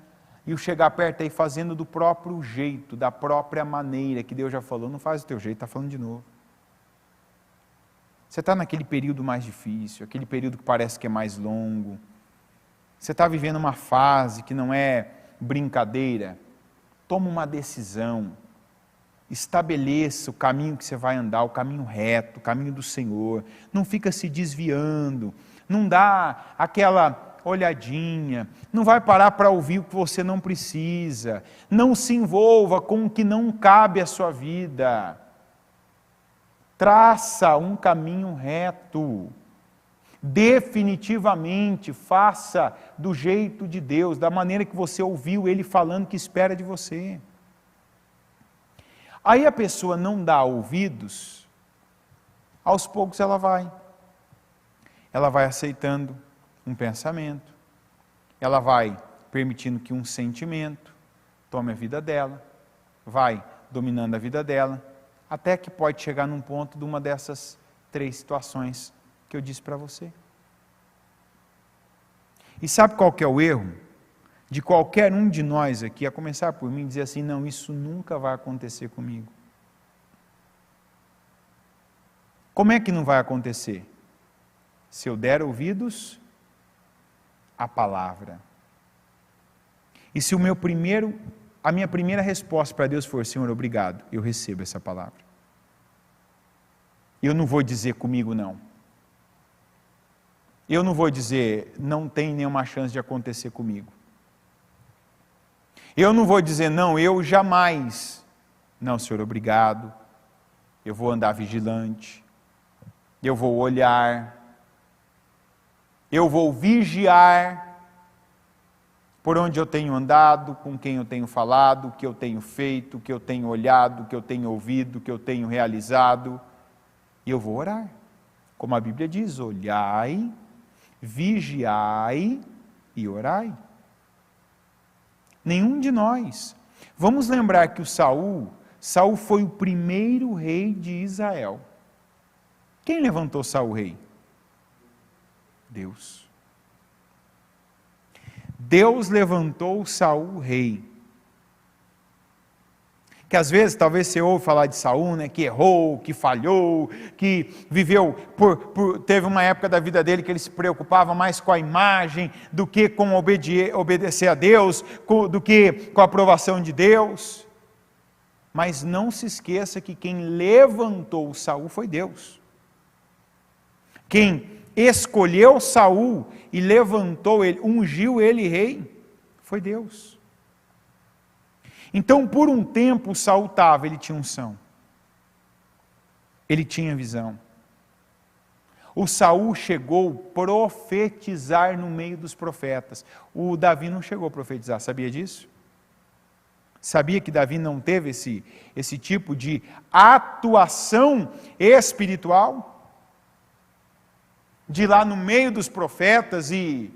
e o chegar perto aí fazendo do próprio jeito, da própria maneira, que Deus já falou, não faz do teu jeito, está falando de novo. Você está naquele período mais difícil, aquele período que parece que é mais longo. Você está vivendo uma fase que não é brincadeira. Toma uma decisão. Estabeleça o caminho que você vai andar, o caminho reto, o caminho do Senhor. Não fica se desviando. Não dá aquela olhadinha. Não vai parar para ouvir o que você não precisa. Não se envolva com o que não cabe à sua vida. Traça um caminho reto, definitivamente faça do jeito de Deus, da maneira que você ouviu Ele falando que espera de você. Aí a pessoa não dá ouvidos, aos poucos ela vai aceitando um pensamento, ela vai permitindo que um sentimento tome a vida dela, vai dominando a vida dela, até que pode chegar num ponto de uma dessas 3 situações que eu disse para você. E sabe qual que é o erro? De qualquer um de nós aqui, a começar por mim, dizer assim, não, isso nunca vai acontecer comigo. Como é que não vai acontecer? Se eu der ouvidos à palavra. E se a minha primeira resposta para Deus for, Senhor, obrigado, eu recebo essa palavra. Eu não vou dizer comigo não. Eu não vou dizer, não tem nenhuma chance de acontecer comigo. Eu não vou dizer, não, eu jamais. Não, Senhor, obrigado. Eu vou andar vigilante. Eu vou olhar. Eu vou vigiar por onde eu tenho andado, com quem eu tenho falado, o que eu tenho feito, o que eu tenho olhado, o que eu tenho ouvido, o que eu tenho realizado. E eu vou orar. Como a Bíblia diz, olhai, vigiai e orai. Nenhum de nós. Vamos lembrar que Saul foi o primeiro rei de Israel. Quem levantou Saul rei? Deus. Deus levantou Saul rei. Que às vezes, talvez você ouve falar de Saul, né, que errou, que falhou, que viveu, teve uma época da vida dele que ele se preocupava mais com a imagem do que com obedecer a Deus, do que com a aprovação de Deus. Mas não se esqueça que quem levantou Saul foi Deus. Quem escolheu Saul e levantou ele, ungiu ele rei, foi Deus. Então, por um tempo, Saul estava, ele tinha unção. Ele tinha visão. O Saul chegou a profetizar no meio dos profetas. O Davi não chegou a profetizar, sabia disso? Sabia que Davi não teve esse tipo de atuação espiritual? De ir lá no meio dos profetas e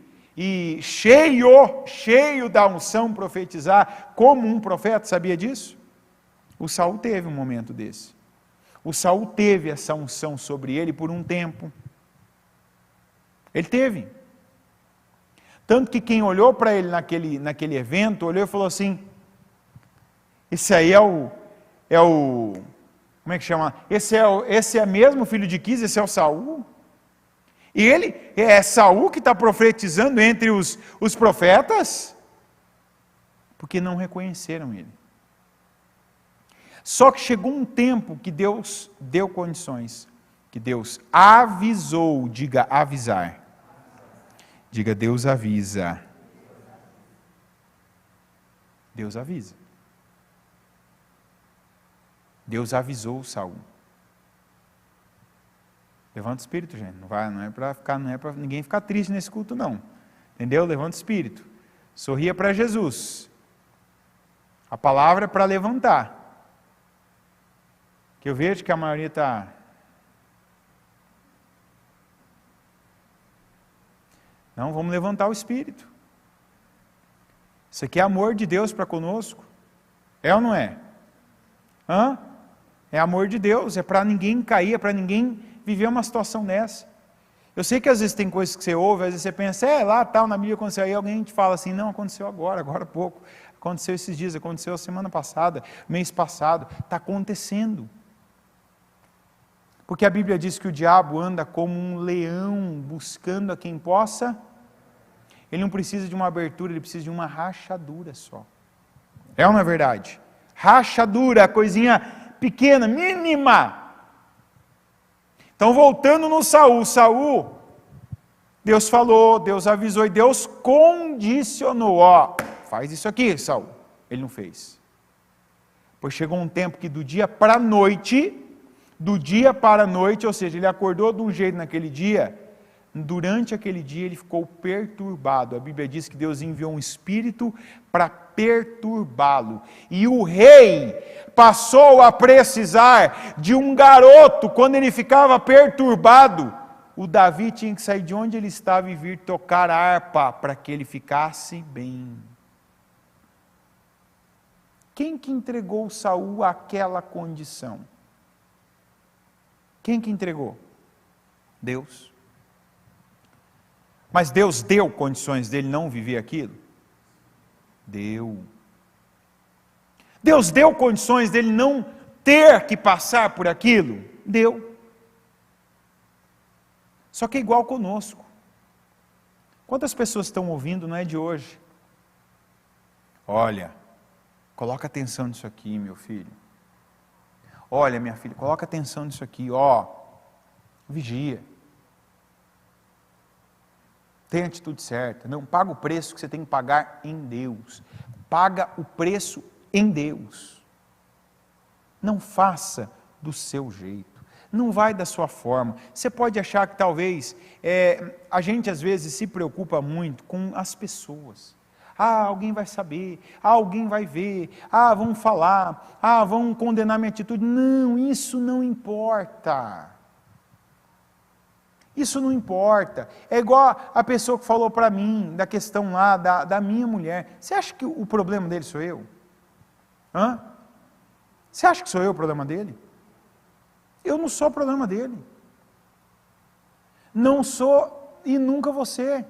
cheio da unção profetizar como um profeta, sabia disso? O Saul teve um momento desse. O Saul teve essa unção sobre ele por um tempo. Ele teve. Tanto que quem olhou para ele naquele evento, olhou e falou assim, esse aí é o como é que chama? Esse é mesmo filho de Quis, esse é o Saul? E ele, é Saul que está profetizando entre os profetas? Porque não reconheceram ele. Só que chegou um tempo que Deus deu condições, que Deus avisou, diga avisar. Diga, Deus avisa. Deus avisa. Deus avisou Saul. Levanta o espírito, gente. Não é para ninguém ficar triste nesse culto, não. Entendeu? Levanta o espírito. Sorria para Jesus. A palavra é para levantar. Que eu vejo que a maioria está... Não, vamos levantar o espírito. Isso aqui é amor de Deus para conosco. É ou não é? Hã? É amor de Deus. É para ninguém cair, é para ninguém viver uma situação dessa. Eu sei que às vezes tem coisas que você ouve, às vezes você pensa, lá tal, na Bíblia aconteceu, aí alguém te fala assim, não, aconteceu agora há pouco, aconteceu esses dias, aconteceu a semana passada, mês passado, está acontecendo. Porque a Bíblia diz que o diabo anda como um leão, buscando a quem possa, ele não precisa de uma abertura, ele precisa de uma rachadura só. É ou não é verdade? Rachadura, coisinha pequena, mínima. Então, voltando no Saul, Deus falou, Deus avisou e Deus condicionou. Faz isso aqui, Saul. Ele não fez. Pois chegou um tempo que do dia para a noite, ou seja, ele acordou de um jeito naquele dia, durante aquele dia ele ficou perturbado. A Bíblia diz que Deus enviou um espírito para perturbá-lo. E o rei passou a precisar de um garoto. Quando ele ficava perturbado, o Davi tinha que sair de onde ele estava e vir tocar a harpa para que ele ficasse bem. Quem que entregou Saul àquela condição? Quem que entregou? Deus. Mas Deus deu condições dele não viver aquilo? Deu. Deus deu condições dele não ter que passar por aquilo? Deu. Só que é igual conosco. Quantas pessoas estão ouvindo, não é de hoje? Olha, coloca atenção nisso aqui, meu filho. Olha, minha filha, coloca atenção nisso aqui, vigia. Tem a atitude certa, não paga o preço que você tem que pagar em Deus. paga o preço em Deus. Não faça do seu jeito, não vai da sua forma. Você pode achar que talvez, a gente às vezes se preocupa muito com as pessoas. Alguém vai saber, alguém vai ver, vão falar, vão condenar minha atitude. Não, isso não importa. Isso não importa. É igual a pessoa que falou para mim, da questão lá, da minha mulher. Você acha que o problema dele sou eu? Você acha que sou eu o problema dele? Eu não sou o problema dele. Não sou e nunca vou ser.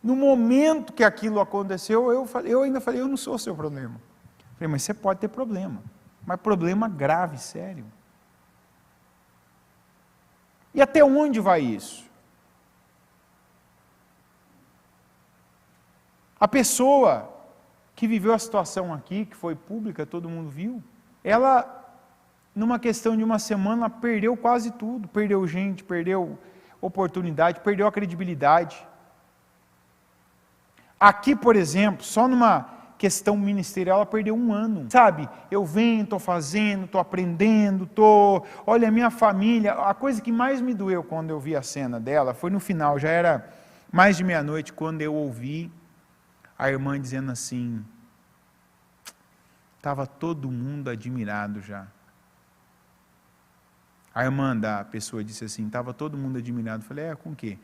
No momento que aquilo aconteceu, eu ainda falei, eu não sou o seu problema. Falei, mas você pode ter problema. Mas problema grave, sério. E até onde vai isso? A pessoa que viveu a situação aqui, que foi pública, todo mundo viu, ela, numa questão de uma semana, perdeu quase tudo. Perdeu gente, perdeu oportunidade, perdeu a credibilidade. Aqui, por exemplo, só numa questão ministerial, ela perdeu 1 ano. Sabe, eu venho, estou fazendo, estou aprendendo, olha, a minha família, a coisa que mais me doeu quando eu vi a cena dela, foi no final, já era mais de meia-noite, quando eu ouvi a irmã dizendo assim, estava todo mundo admirado já. A irmã da pessoa disse assim, estava todo mundo admirado. Eu falei, com o quê?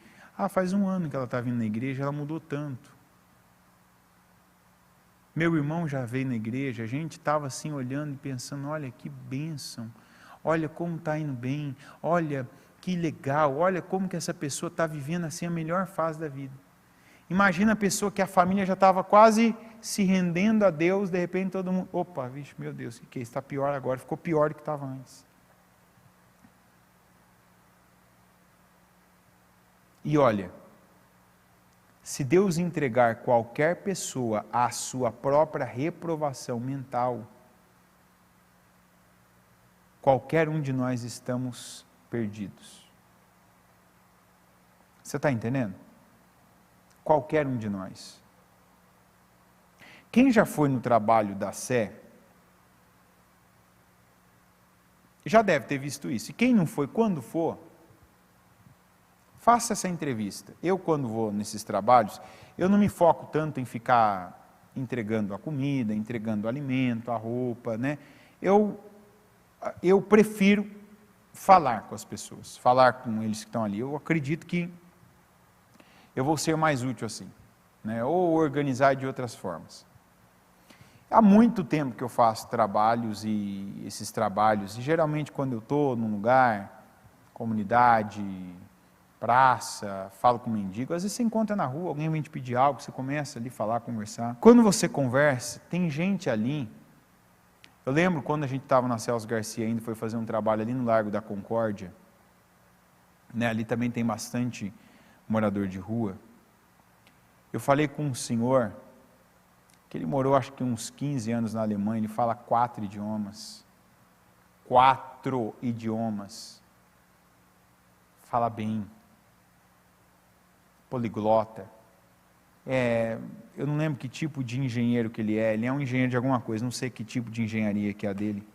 Faz 1 ano que ela está vindo na igreja, ela mudou tanto. Meu irmão já veio na igreja, a gente estava assim olhando e pensando, olha que bênção, olha como está indo bem, olha que legal, olha como que essa pessoa está vivendo assim a melhor fase da vida. Imagina a pessoa que a família já estava quase se rendendo a Deus, de repente todo mundo, opa, vixe, meu Deus, o que é? Está pior agora, ficou pior do que estava antes. E olha, se Deus entregar qualquer pessoa à sua própria reprovação mental, qualquer um de nós estamos perdidos. Você está entendendo? Qualquer um de nós. Quem já foi no trabalho da Sé, já deve ter visto isso. E quem não foi, quando for, faça essa entrevista. Eu, quando vou nesses trabalhos, eu não me foco tanto em ficar entregando a comida, entregando o alimento, a roupa, né? Eu prefiro falar com as pessoas, falar com eles que estão ali. Eu acredito que eu vou ser mais útil assim, né? Ou organizar de outras formas. Há muito tempo que eu faço trabalhos e esses trabalhos, e geralmente quando eu estou num lugar, comunidade, praça, falo com um mendigo, às vezes você encontra na rua, alguém vem te pedir algo, você começa ali a falar, conversar. Quando você conversa, tem gente ali. Eu lembro quando a gente estava na Celso Garcia ainda, foi fazer um trabalho ali no Largo da Concórdia, né, ali também tem bastante morador de rua. Eu falei com um senhor, que ele morou acho que uns 15 anos na Alemanha, ele fala 4 idiomas. 4 idiomas. Fala bem. Poliglota. Eu não lembro que tipo de engenheiro que ele é um engenheiro de alguma coisa, não sei que tipo de engenharia que é a dele.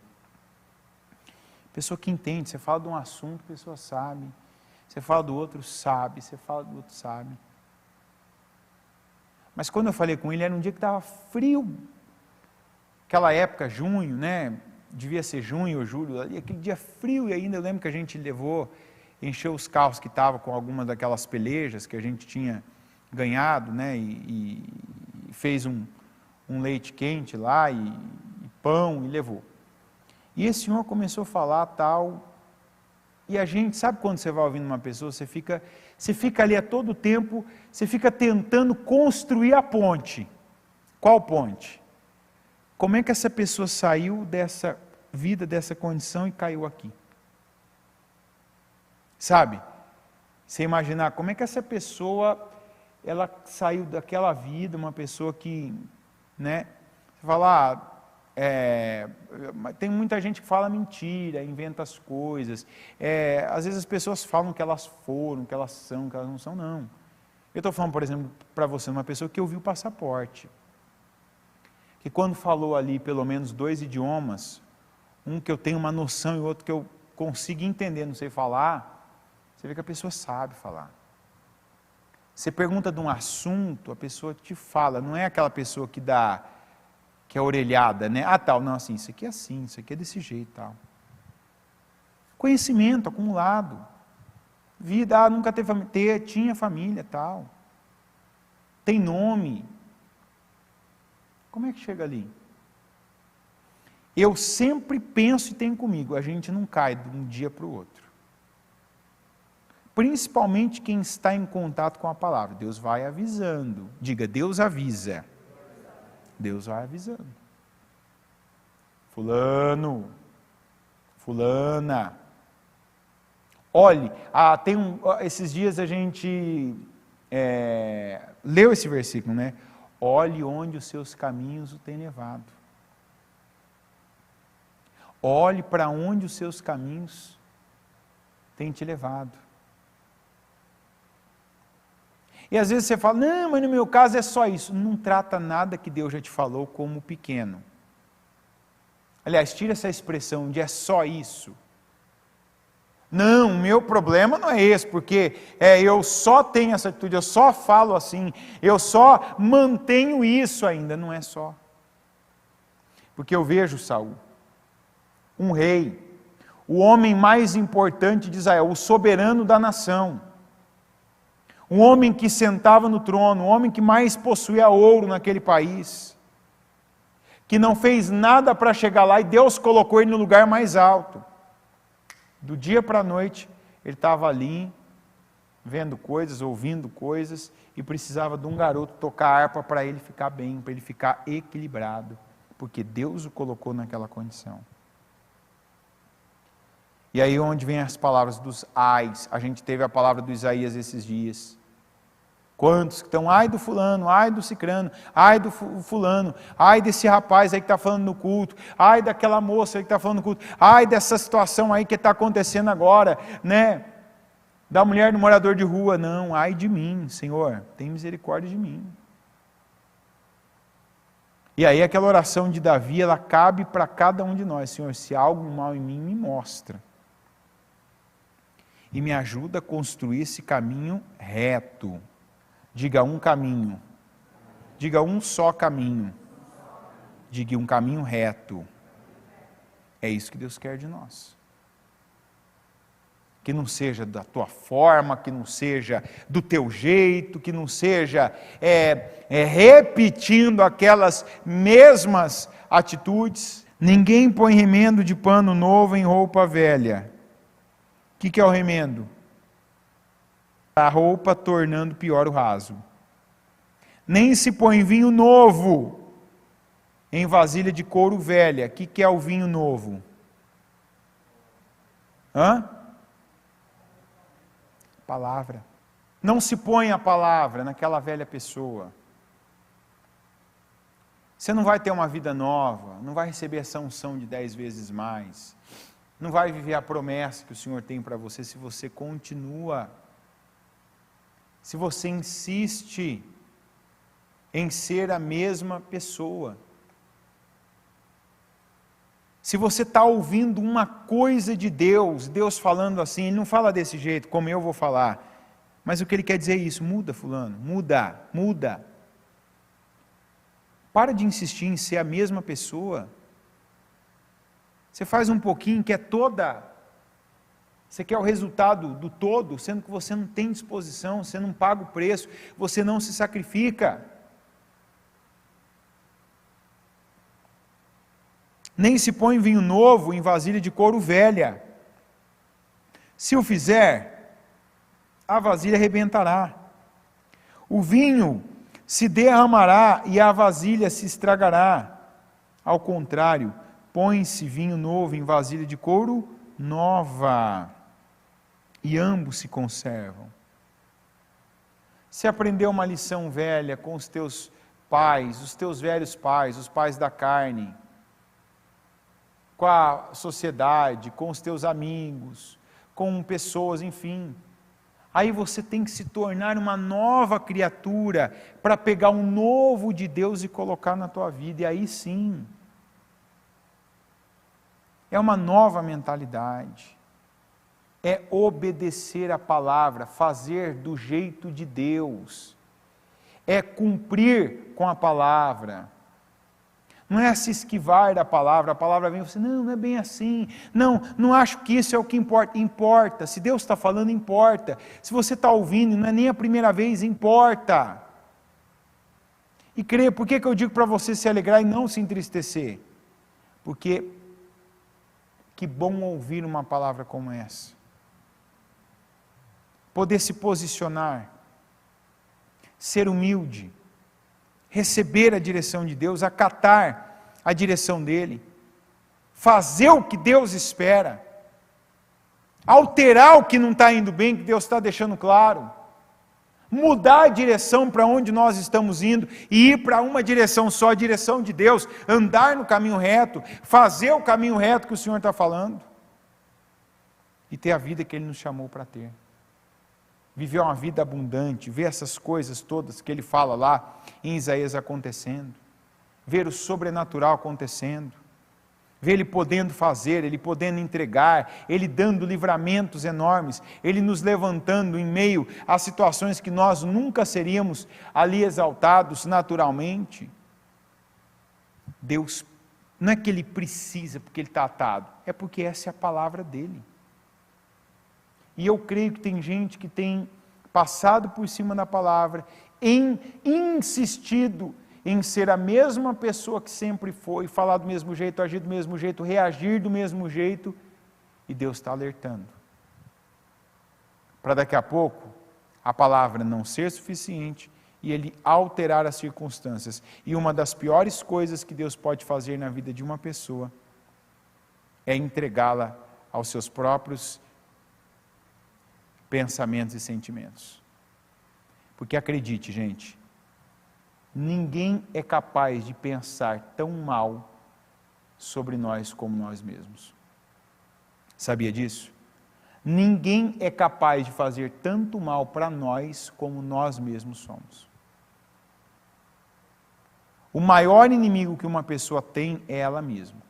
Pessoa que entende, você fala de um assunto, a pessoa sabe, você fala do outro, sabe, você fala do outro, sabe. Mas quando eu falei com ele, era um dia que estava frio, aquela época, junho, né, devia ser junho ou julho, aquele dia frio, e ainda eu lembro que a gente encheu os carros que estavam com algumas daquelas pelejas que a gente tinha ganhado, né, e fez um leite quente lá, e pão, e levou. E esse senhor começou a falar tal, e a gente, sabe quando você vai ouvindo uma pessoa, você fica ali a todo tempo, você fica tentando construir a ponte. Qual ponte? Como é que essa pessoa saiu dessa vida, dessa condição e caiu aqui? Sabe? Você imaginar como é que essa pessoa, ela saiu daquela vida, uma pessoa que, né, você fala, tem muita gente que fala mentira, inventa as coisas, às vezes as pessoas falam que elas foram, que elas não são, não. Eu estou falando, por exemplo, para você, uma pessoa que ouviu o passaporte, que quando falou ali pelo menos 2 idiomas, um que eu tenho uma noção e outro que eu consigo entender, não sei falar, você vê que a pessoa sabe falar. Você pergunta de um assunto, a pessoa te fala, não é aquela pessoa que é orelhada, né? Ah, tal, não, assim, isso aqui é assim, isso aqui é desse jeito, tal. Conhecimento acumulado. Vida, nunca teve família, tinha família, tal. Tem nome. Como é que chega ali? Eu sempre penso e tenho comigo, a gente não cai de um dia para o outro. Principalmente quem está em contato com a palavra. Deus vai avisando. Diga, Deus avisa. Deus vai avisando. Fulano, fulana. Olhe, esses dias a gente leu esse versículo, né? Olhe onde os seus caminhos o têm levado. Olhe para onde os seus caminhos têm te levado. E às vezes você fala, não, mas no meu caso é só isso. Não trata nada que Deus já te falou como pequeno. Aliás, tira essa expressão de é só isso. Não, o meu problema não é esse, porque eu só tenho essa atitude, eu só falo assim, eu só mantenho isso ainda. Não é só. Porque eu vejo Saul, um rei, o homem mais importante de Israel, o soberano da nação, um homem que sentava no trono, um homem que mais possuía ouro naquele país, que não fez nada para chegar lá e Deus colocou ele no lugar mais alto. Do dia para a noite, ele estava ali, vendo coisas, ouvindo coisas, e precisava de um garoto tocar harpa para ele ficar bem, para ele ficar equilibrado, porque Deus o colocou naquela condição. E aí onde vem as palavras dos ais, a gente teve a palavra do Isaías esses dias. Quantos que estão, ai do fulano, ai do cicrano, ai do fulano, ai desse rapaz aí que está falando no culto, ai daquela moça aí que está falando no culto, ai dessa situação aí que está acontecendo agora, né? Da mulher do morador de rua, não, ai de mim, Senhor, tem misericórdia de mim. E aí aquela oração de Davi, ela cabe para cada um de nós, Senhor, se há algo mal em mim, me mostra. E me ajuda a construir esse caminho reto. Diga um caminho. Diga um só caminho. Diga um caminho reto. É isso que Deus quer de nós. Que não seja da tua forma, que não seja do teu jeito, que não seja repetindo aquelas mesmas atitudes. Ninguém põe remendo de pano novo em roupa velha. O que é o remendo? A roupa tornando pior o raso. Nem se põe vinho novo em vasilha de couro velha. O que é o vinho novo? Palavra. Não se põe a palavra naquela velha pessoa. Você não vai ter uma vida nova, não vai receber essa unção de 10 vezes mais, não vai viver a promessa que o Senhor tem para você se você continua, se você insiste em ser a mesma pessoa. Se você está ouvindo uma coisa de Deus, Deus falando assim, Ele não fala desse jeito, como eu vou falar, mas o que Ele quer dizer é isso, muda fulano, muda. Para de insistir em ser a mesma pessoa. Você faz um pouquinho, quer toda, você quer o resultado do todo, sendo que você não tem disposição, você não paga o preço, você não se sacrifica. Nem se põe vinho novo em vasilha de couro velha. Se o fizer, a vasilha arrebentará. O vinho se derramará e a vasilha se estragará. Ao contrário, põe-se vinho novo em vasilha de couro nova, e ambos se conservam. Se aprendeu uma lição velha com os teus pais, os teus velhos pais, os pais da carne, com a sociedade, com os teus amigos, com pessoas, enfim. aí você tem que se tornar uma nova criatura, para pegar um novo de Deus e colocar na tua vida, e aí sim, é uma nova mentalidade, é obedecer a palavra, fazer do jeito de Deus, é cumprir com a palavra, não é se esquivar da palavra, a palavra vem e você, não é bem assim, não acho que isso é o que importa, importa, se Deus está falando, importa, se você está ouvindo, não é nem a primeira vez, importa, e creia, por que eu digo para você se alegrar e não se entristecer? Porque, que bom ouvir uma palavra como essa, poder se posicionar, ser humilde, receber a direção de Deus, acatar a direção dEle, fazer o que Deus espera, alterar o que não está indo bem, que Deus está deixando claro, mudar a direção para onde nós estamos indo, e ir para uma direção só, a direção de Deus, andar no caminho reto, fazer o caminho reto que o Senhor está falando, e ter a vida que Ele nos chamou para ter. Viver uma vida abundante, ver essas coisas todas que Ele fala lá em Isaías acontecendo, ver o sobrenatural acontecendo, ver Ele podendo fazer, Ele podendo entregar, Ele dando livramentos enormes, Ele nos levantando em meio a situações que nós nunca seríamos ali exaltados naturalmente. Deus, não é que Ele precisa porque Ele está atado, é porque essa é a palavra dEle. E eu creio que tem gente que tem passado por cima da palavra, insistido em ser a mesma pessoa que sempre foi, falar do mesmo jeito, agir do mesmo jeito, reagir do mesmo jeito, e Deus está alertando. Para daqui a pouco, a palavra não ser suficiente e Ele alterar as circunstâncias. E uma das piores coisas que Deus pode fazer na vida de uma pessoa é entregá-la aos seus próprios pensamentos e sentimentos. Porque acredite, gente, ninguém é capaz de pensar tão mal sobre nós como nós mesmos. Sabia disso? Ninguém é capaz de fazer tanto mal para nós como nós mesmos somos. O maior inimigo que uma pessoa tem é ela mesma.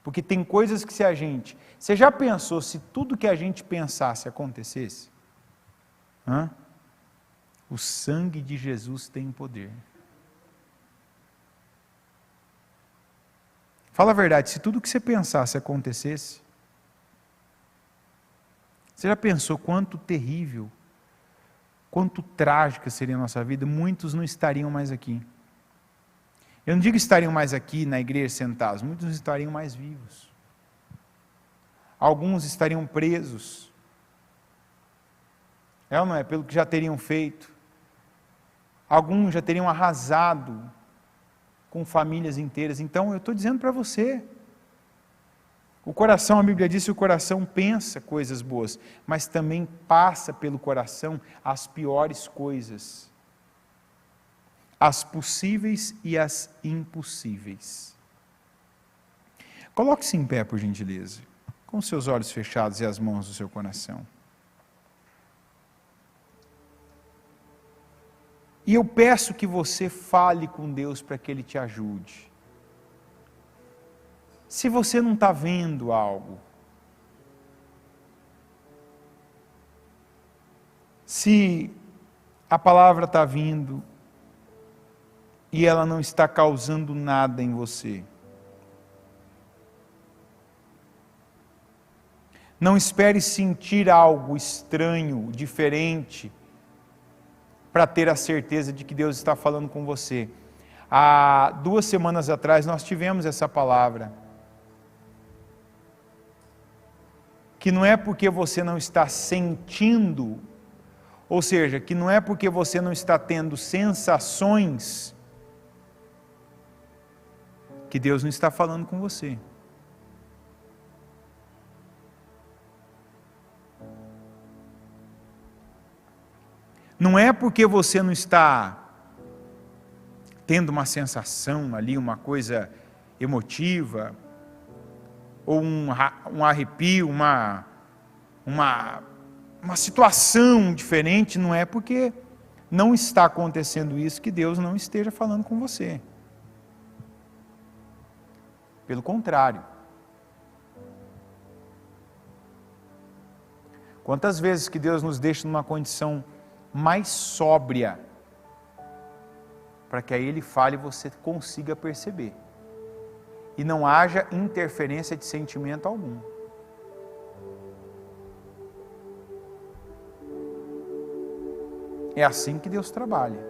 Porque tem coisas que você já pensou se tudo que a gente pensasse acontecesse? O sangue de Jesus tem poder. Fala a verdade, se tudo que você pensasse acontecesse, você já pensou quanto terrível, quanto trágica seria a nossa vida? Muitos não estariam mais aqui. Eu não digo estariam mais aqui na igreja sentados, muitos não estariam mais vivos. Alguns estariam presos. É ou não é? Pelo que já teriam feito. Alguns já teriam arrasado com famílias inteiras. Então eu estou dizendo para você, o coração, a Bíblia diz que o coração pensa coisas boas, mas também passa pelo coração as piores coisas. As possíveis e as impossíveis. Coloque-se em pé, por gentileza, com seus olhos fechados e as mãos no seu coração. E eu peço que você fale com Deus para que Ele te ajude. Se você não está vendo algo, se a palavra está vindo e ela não está causando nada em você, não espere sentir algo estranho, diferente, para ter a certeza de que Deus está falando com você. Há 2 semanas atrás nós tivemos essa palavra, que não é porque você não está sentindo, ou seja, que não é porque você não está tendo sensações, que Deus não está falando com você. Não é porque você não está tendo uma sensação ali, uma coisa emotiva, ou um arrepio, uma situação diferente, não é porque não está acontecendo isso que Deus não esteja falando com você. Pelo contrário. Quantas vezes que Deus nos deixa numa condição mais sóbria, para que aí Ele fale e você consiga perceber. E não haja interferência de sentimento algum. É assim que Deus trabalha.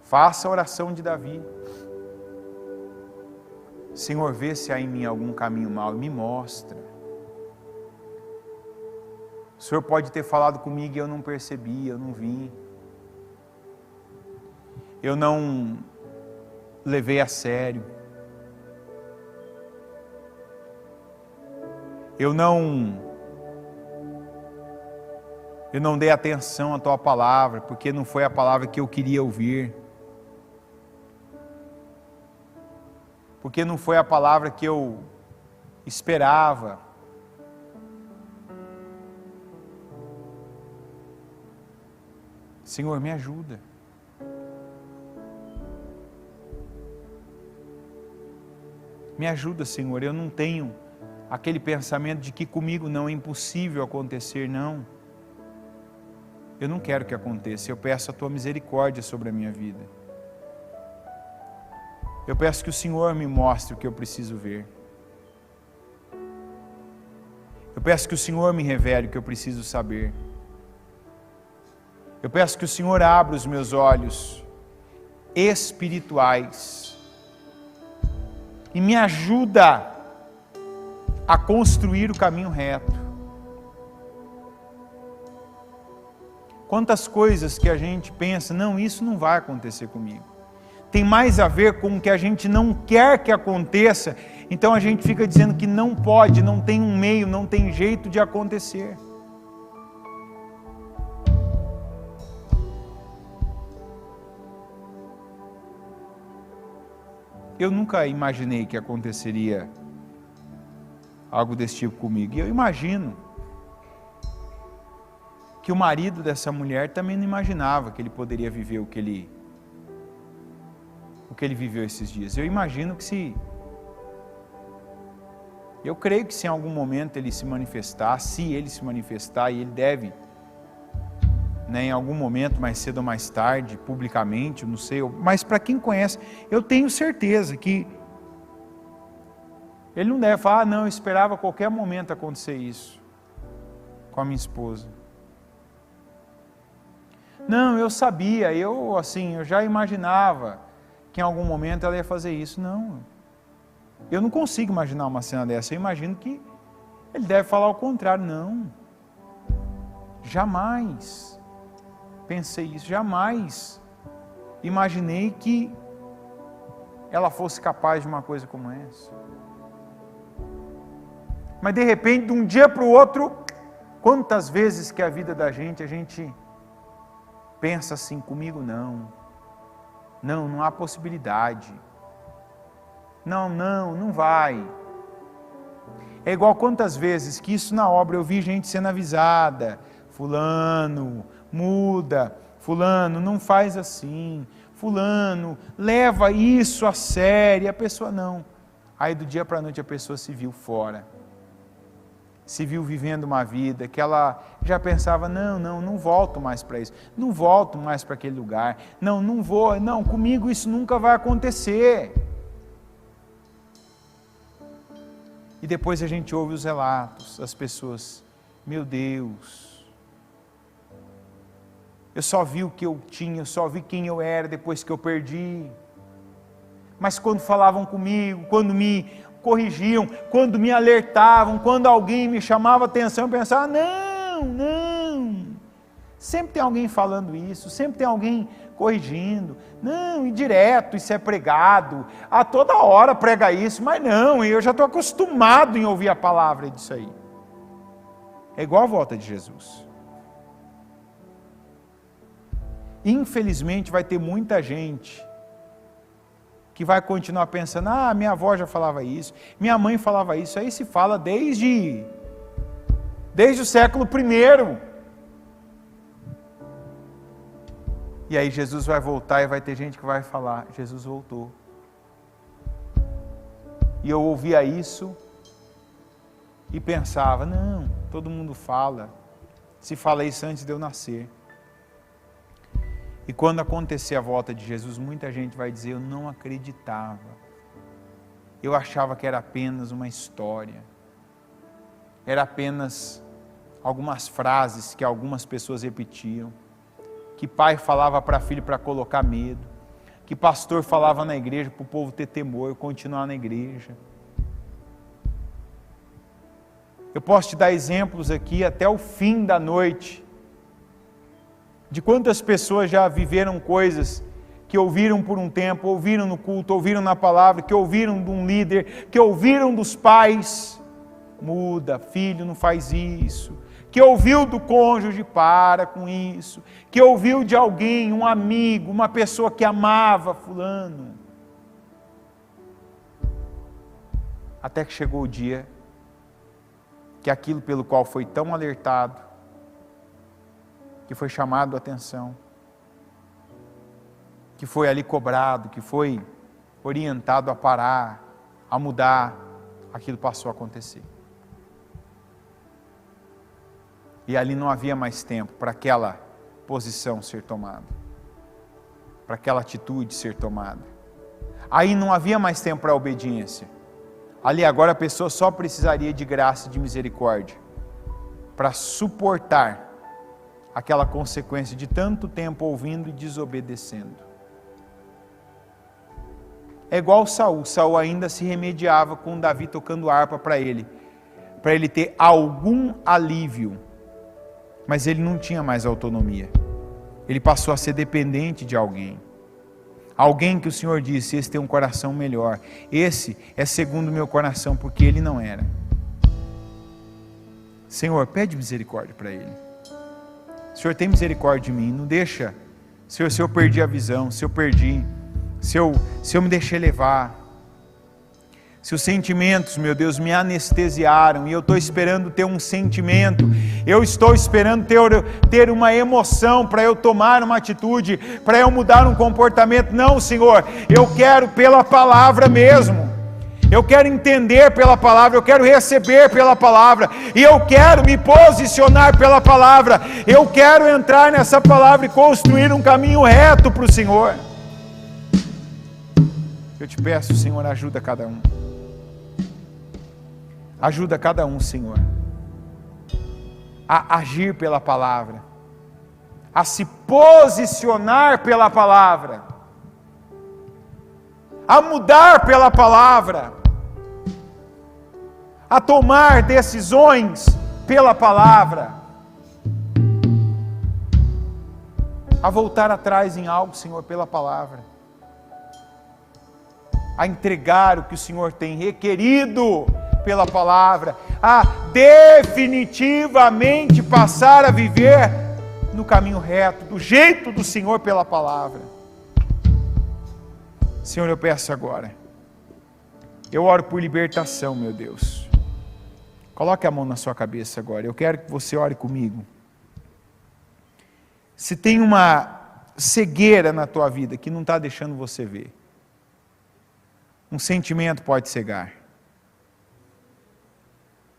Faça a oração de Davi. Senhor, vê se há em mim algum caminho mau e me mostra. O Senhor pode ter falado comigo e eu não percebi, eu não vi. Eu não levei a sério. Eu não dei atenção à tua palavra, porque não foi a palavra que eu queria ouvir. Porque não foi a palavra que eu esperava. Senhor, me ajuda. Me ajuda, Senhor. Eu não tenho aquele pensamento de que comigo não é impossível acontecer, não. Eu não quero que aconteça. Eu peço a tua misericórdia sobre a minha vida. Eu peço que o Senhor me mostre o que eu preciso ver. Eu peço que o Senhor me revele o que eu preciso saber. Eu peço que o Senhor abra os meus olhos espirituais e me ajuda a construir o caminho reto. Quantas coisas que a gente pensa, não, isso não vai acontecer comigo. Tem mais a ver com o que a gente não quer que aconteça, então a gente fica dizendo que não pode, não tem um meio, não tem jeito de acontecer. Eu nunca imaginei que aconteceria algo desse tipo comigo, e eu imagino que o marido dessa mulher também não imaginava que ele poderia viver o que ele viveu esses dias. Eu imagino que eu creio que se em algum momento ele se manifestar, e ele deve, em algum momento, mais cedo ou mais tarde, publicamente, eu não sei, mas para quem conhece, eu tenho certeza que ele não deve falar, não, eu esperava a qualquer momento acontecer isso com a minha esposa. Não, eu sabia, eu já imaginava que em algum momento ela ia fazer isso. Não, eu não consigo imaginar uma cena dessa. Eu imagino que ele deve falar o contrário. Não, jamais pensei isso, jamais imaginei que ela fosse capaz de uma coisa como essa. Mas de repente, de um dia para o outro, quantas vezes que a vida da gente, a gente pensa assim, comigo não há possibilidade, não vai. É igual quantas vezes que isso na obra eu vi gente sendo avisada, fulano, muda, fulano, não faz assim, fulano, leva isso a sério, a pessoa não. Aí do dia para a noite a pessoa se viu fora, se viu vivendo uma vida que ela já pensava, não volto mais para isso, não volto mais para aquele lugar, não vou, comigo isso nunca vai acontecer. E depois a gente ouve os relatos, as pessoas, meu Deus, eu só vi o que eu tinha, eu só vi quem eu era depois que eu perdi. Mas quando falavam comigo, quando me corrigiam, quando me alertavam, quando alguém me chamava a atenção, eu pensava, não. Sempre tem alguém falando isso, sempre tem alguém corrigindo. Não, e direto, isso é pregado. A toda hora prega isso, mas não, eu já estou acostumado em ouvir a palavra disso aí. É igual a volta de Jesus. Infelizmente vai ter muita gente que vai continuar pensando, minha avó já falava isso, minha mãe falava isso, aí se fala desde o século I. E aí Jesus vai voltar e vai ter gente que vai falar, Jesus voltou. E eu ouvia isso e pensava, não, todo mundo fala, se fala isso antes de eu nascer. E quando acontecer a volta de Jesus, muita gente vai dizer, eu não acreditava. Eu achava que era apenas uma história. Era apenas algumas frases que algumas pessoas repetiam. Que pai falava para filho para colocar medo. Que pastor falava na igreja para o povo ter temor, continuar na igreja. Eu posso te dar exemplos aqui até o fim da noite. De quantas pessoas já viveram coisas que ouviram por um tempo, ouviram no culto, ouviram na palavra, que ouviram de um líder, que ouviram dos pais, muda, filho, não faz isso, que ouviu do cônjuge, para com isso, que ouviu de alguém, um amigo, uma pessoa que amava fulano, até que chegou o dia que aquilo pelo qual foi tão alertado, que foi chamado a atenção, que foi ali cobrado, que foi orientado a parar, a mudar, aquilo passou a acontecer. E ali não havia mais tempo para aquela posição ser tomada, para aquela atitude ser tomada. Aí não havia mais tempo para a obediência. Ali agora a pessoa só precisaria de graça e de misericórdia para suportar aquela consequência de tanto tempo ouvindo e desobedecendo. É igual Saul. Saul ainda se remediava com Davi tocando harpa para ele ter algum alívio, mas ele não tinha mais autonomia. Ele passou a ser dependente de alguém. Alguém que o Senhor disse, esse tem um coração melhor. Esse é segundo o meu coração, porque ele não era. Senhor, pede misericórdia para ele. Senhor, tem misericórdia de mim, não deixa, Senhor, se eu perdi a visão, se eu me deixei levar, se os sentimentos, meu Deus, me anestesiaram, e eu estou esperando ter um sentimento, eu estou esperando ter uma emoção, para eu tomar uma atitude, para eu mudar um comportamento, não, Senhor, eu quero pela palavra mesmo, eu quero entender pela palavra, eu quero receber pela palavra, e eu quero me posicionar pela palavra, eu quero entrar nessa palavra e construir um caminho reto para o Senhor. Eu te peço, Senhor, ajuda cada um. Ajuda cada um, Senhor, a agir pela palavra, a se posicionar pela palavra, a mudar pela palavra, a tomar decisões pela palavra, a voltar atrás em algo, Senhor, pela palavra, a entregar o que o Senhor tem requerido pela palavra, a definitivamente passar a viver no caminho reto, do jeito do Senhor pela palavra. Senhor, eu peço agora, eu oro por libertação, meu Deus. Coloque a mão na sua cabeça agora, eu quero que você ore comigo. Se tem uma cegueira na tua vida que não está deixando você ver, um sentimento pode cegar,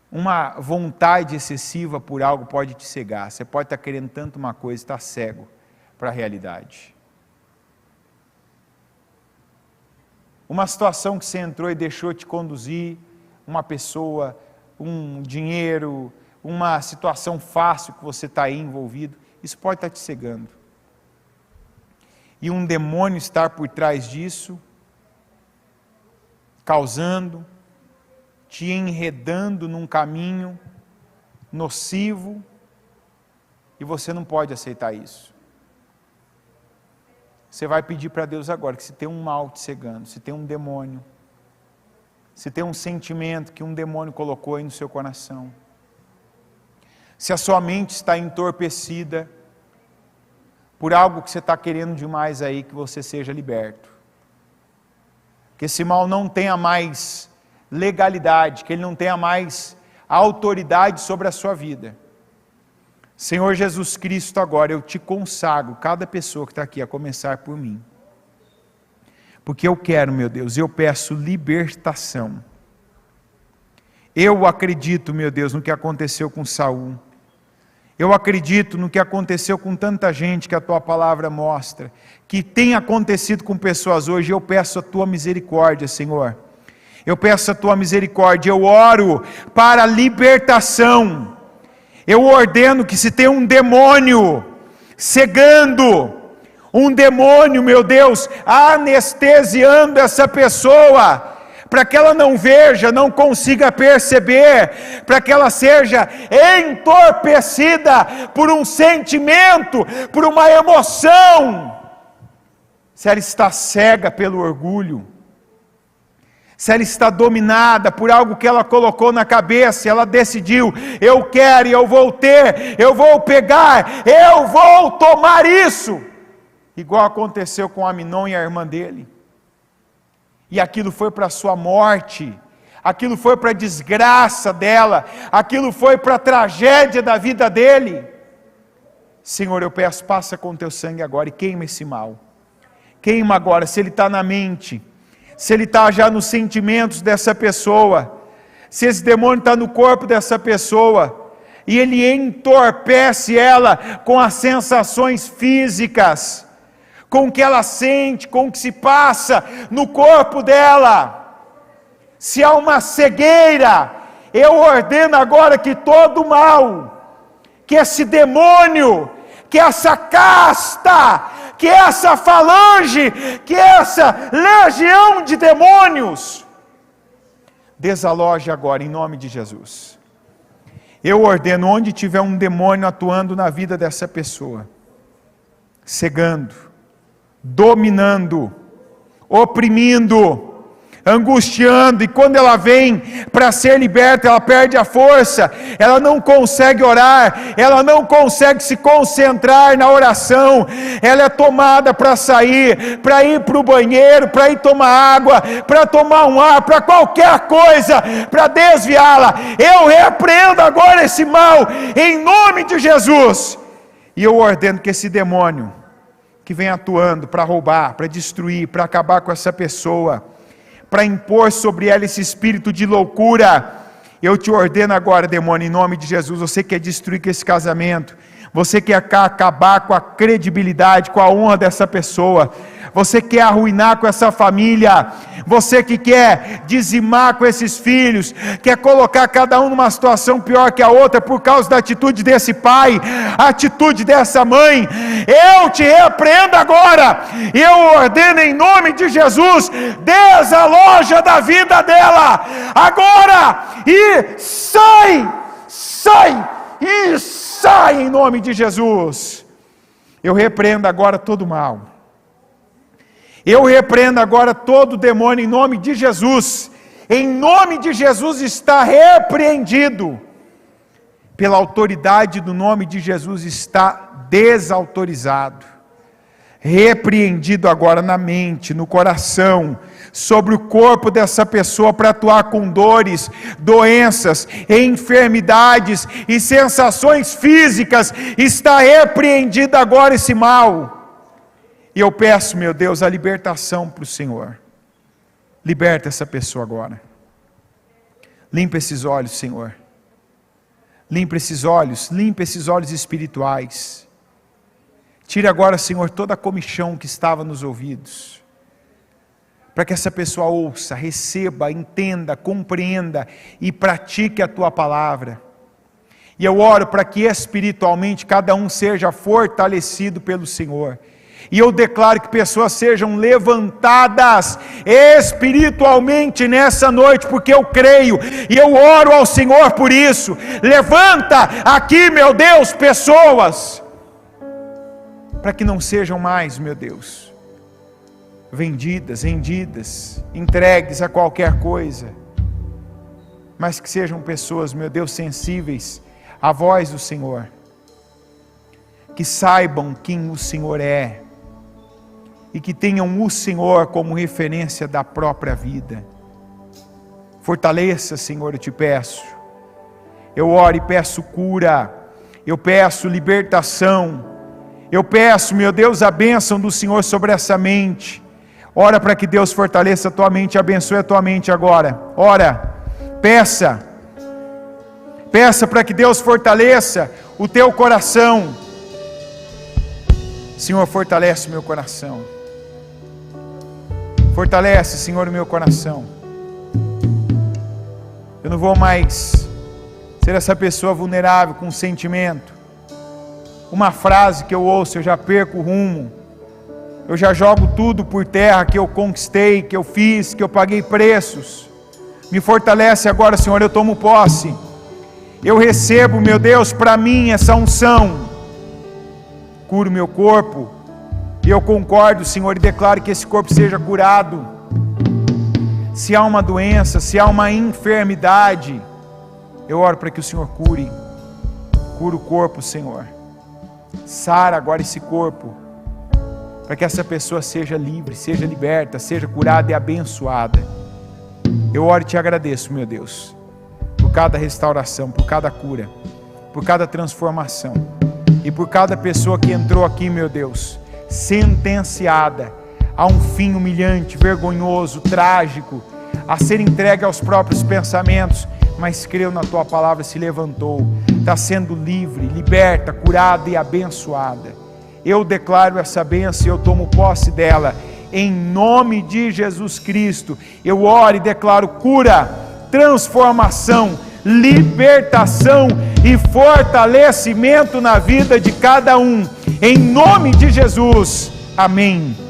uma vontade excessiva por algo pode te cegar, você pode estar querendo tanto uma coisa e estar cego para a realidade. Uma situação que você entrou e deixou te conduzir, uma pessoa, um dinheiro, uma situação fácil que você está aí envolvido, isso pode estar te cegando. E um demônio estar por trás disso, causando, te enredando num caminho nocivo, e você não pode aceitar isso. Você vai pedir para Deus agora que se tem um mal te cegando, se tem um demônio, se tem um sentimento que um demônio colocou aí no seu coração, se a sua mente está entorpecida por algo que você está querendo demais aí, que você seja liberto. que esse mal não tenha mais legalidade, que ele não tenha mais autoridade sobre a sua vida. Senhor Jesus Cristo, agora eu te consagro cada pessoa que está aqui, a começar por mim. Porque eu quero, meu Deus, eu peço libertação. Eu acredito, meu Deus, no que aconteceu com Saul. Eu acredito no que aconteceu com tanta gente que a tua palavra mostra, que tem acontecido com pessoas hoje. Eu peço a tua misericórdia, Senhor. Eu peço a tua misericórdia, eu oro para a libertação. Eu ordeno que se tem um demônio cegando, um demônio, meu Deus, anestesiando essa pessoa, para que ela não veja, não consiga perceber, para que ela seja entorpecida por um sentimento, por uma emoção, se ela está cega pelo orgulho, se ela está dominada por algo que ela colocou na cabeça, ela decidiu, eu quero, eu vou ter, eu vou pegar, eu vou tomar isso, igual aconteceu com Aminon e a irmã dele, e aquilo foi para a sua morte, aquilo foi para a desgraça dela, aquilo foi para a tragédia da vida dele. Senhor, eu peço, passa com teu sangue agora e queima esse mal, queima agora, se ele está na mente, se ele está já nos sentimentos dessa pessoa, se esse demônio está no corpo dessa pessoa, e ele entorpece ela com as sensações físicas, com o que ela sente, com o que se passa no corpo dela, se há uma cegueira, eu ordeno agora que todo mal, que esse demônio, que essa casta, que essa falange, que essa legião de demônios, desaloje agora em nome de Jesus. Eu ordeno, onde tiver um demônio atuando na vida dessa pessoa, cegando, dominando, oprimindo, angustiando, e quando ela vem para ser liberta, ela perde a força, ela não consegue orar, ela não consegue se concentrar na oração, ela é tomada para sair, para ir para o banheiro, para ir tomar água, para tomar um ar, para qualquer coisa, para desviá-la. Eu repreendo agora esse mal, em nome de Jesus, e eu ordeno que esse demônio, que vem atuando para roubar, para destruir, para acabar com essa pessoa, para impor sobre ela esse espírito de loucura, eu te ordeno agora, demônio, em nome de Jesus, você quer destruir esse casamento, você quer acabar com a credibilidade, com a honra dessa pessoa, você quer arruinar com essa família, você que quer dizimar com esses filhos, quer colocar cada um numa situação pior que a outra, por causa da atitude desse pai, a atitude dessa mãe, eu te repreendo agora, eu ordeno em nome de Jesus, desaloja da vida dela, agora, e sai em nome de Jesus. Eu repreendo agora todo mal, eu repreendo agora todo demônio em nome de Jesus, em nome de Jesus está repreendido, pela autoridade do nome de Jesus está desautorizado, repreendido agora na mente, no coração, sobre o corpo dessa pessoa para atuar com dores, doenças, enfermidades e sensações físicas, está repreendido agora esse mal. E eu peço, meu Deus, a libertação para o Senhor. Liberta essa pessoa agora. Limpa esses olhos, Senhor. Limpa esses olhos espirituais. Tire agora, Senhor, toda a comichão que estava nos ouvidos, para que essa pessoa ouça, receba, entenda, compreenda e pratique a tua palavra. E eu oro para que espiritualmente cada um seja fortalecido pelo Senhor. E eu declaro que pessoas sejam levantadas espiritualmente nessa noite, porque eu creio, e eu oro ao Senhor por isso. Levanta aqui, meu Deus, pessoas, para que não sejam mais, meu Deus, vendidas, rendidas, entregues a qualquer coisa, mas que sejam pessoas, meu Deus, sensíveis à voz do Senhor, que saibam quem o Senhor é, e que tenham o Senhor como referência da própria vida. Fortaleça, Senhor, eu te peço. Eu oro e peço cura, eu peço libertação, eu peço, meu Deus, a bênção do Senhor sobre essa mente. Ora para que Deus fortaleça a tua mente, abençoe a tua mente agora. Ora, peça para que Deus fortaleça o teu coração. Senhor, fortalece o meu coração. Fortalece, Senhor, o meu coração. Eu não vou mais ser essa pessoa vulnerável com sentimento. Uma frase que eu ouço, eu já perco o rumo. Eu já jogo tudo por terra que eu conquistei, que eu fiz, que eu paguei preços. Me fortalece agora, Senhor, eu tomo posse. Eu recebo, meu Deus, para mim essa unção. Cura o meu corpo. E eu concordo, Senhor, e declaro que esse corpo seja curado. Se há uma doença, se há uma enfermidade, eu oro para que o Senhor cure. Cura o corpo, Senhor. Sara agora esse corpo, para que essa pessoa seja livre, seja liberta, seja curada e abençoada. Eu oro e te agradeço, meu Deus, por cada restauração, por cada cura, por cada transformação, e por cada pessoa que entrou aqui, meu Deus, sentenciada a um fim humilhante, vergonhoso, trágico, a ser entregue aos próprios pensamentos, mas creu na tua palavra, se levantou, está sendo livre, liberta, curada e abençoada. Eu declaro essa bênção e eu tomo posse dela, em nome de Jesus Cristo. Eu oro e declaro cura, transformação, libertação e fortalecimento na vida de cada um, em nome de Jesus, amém.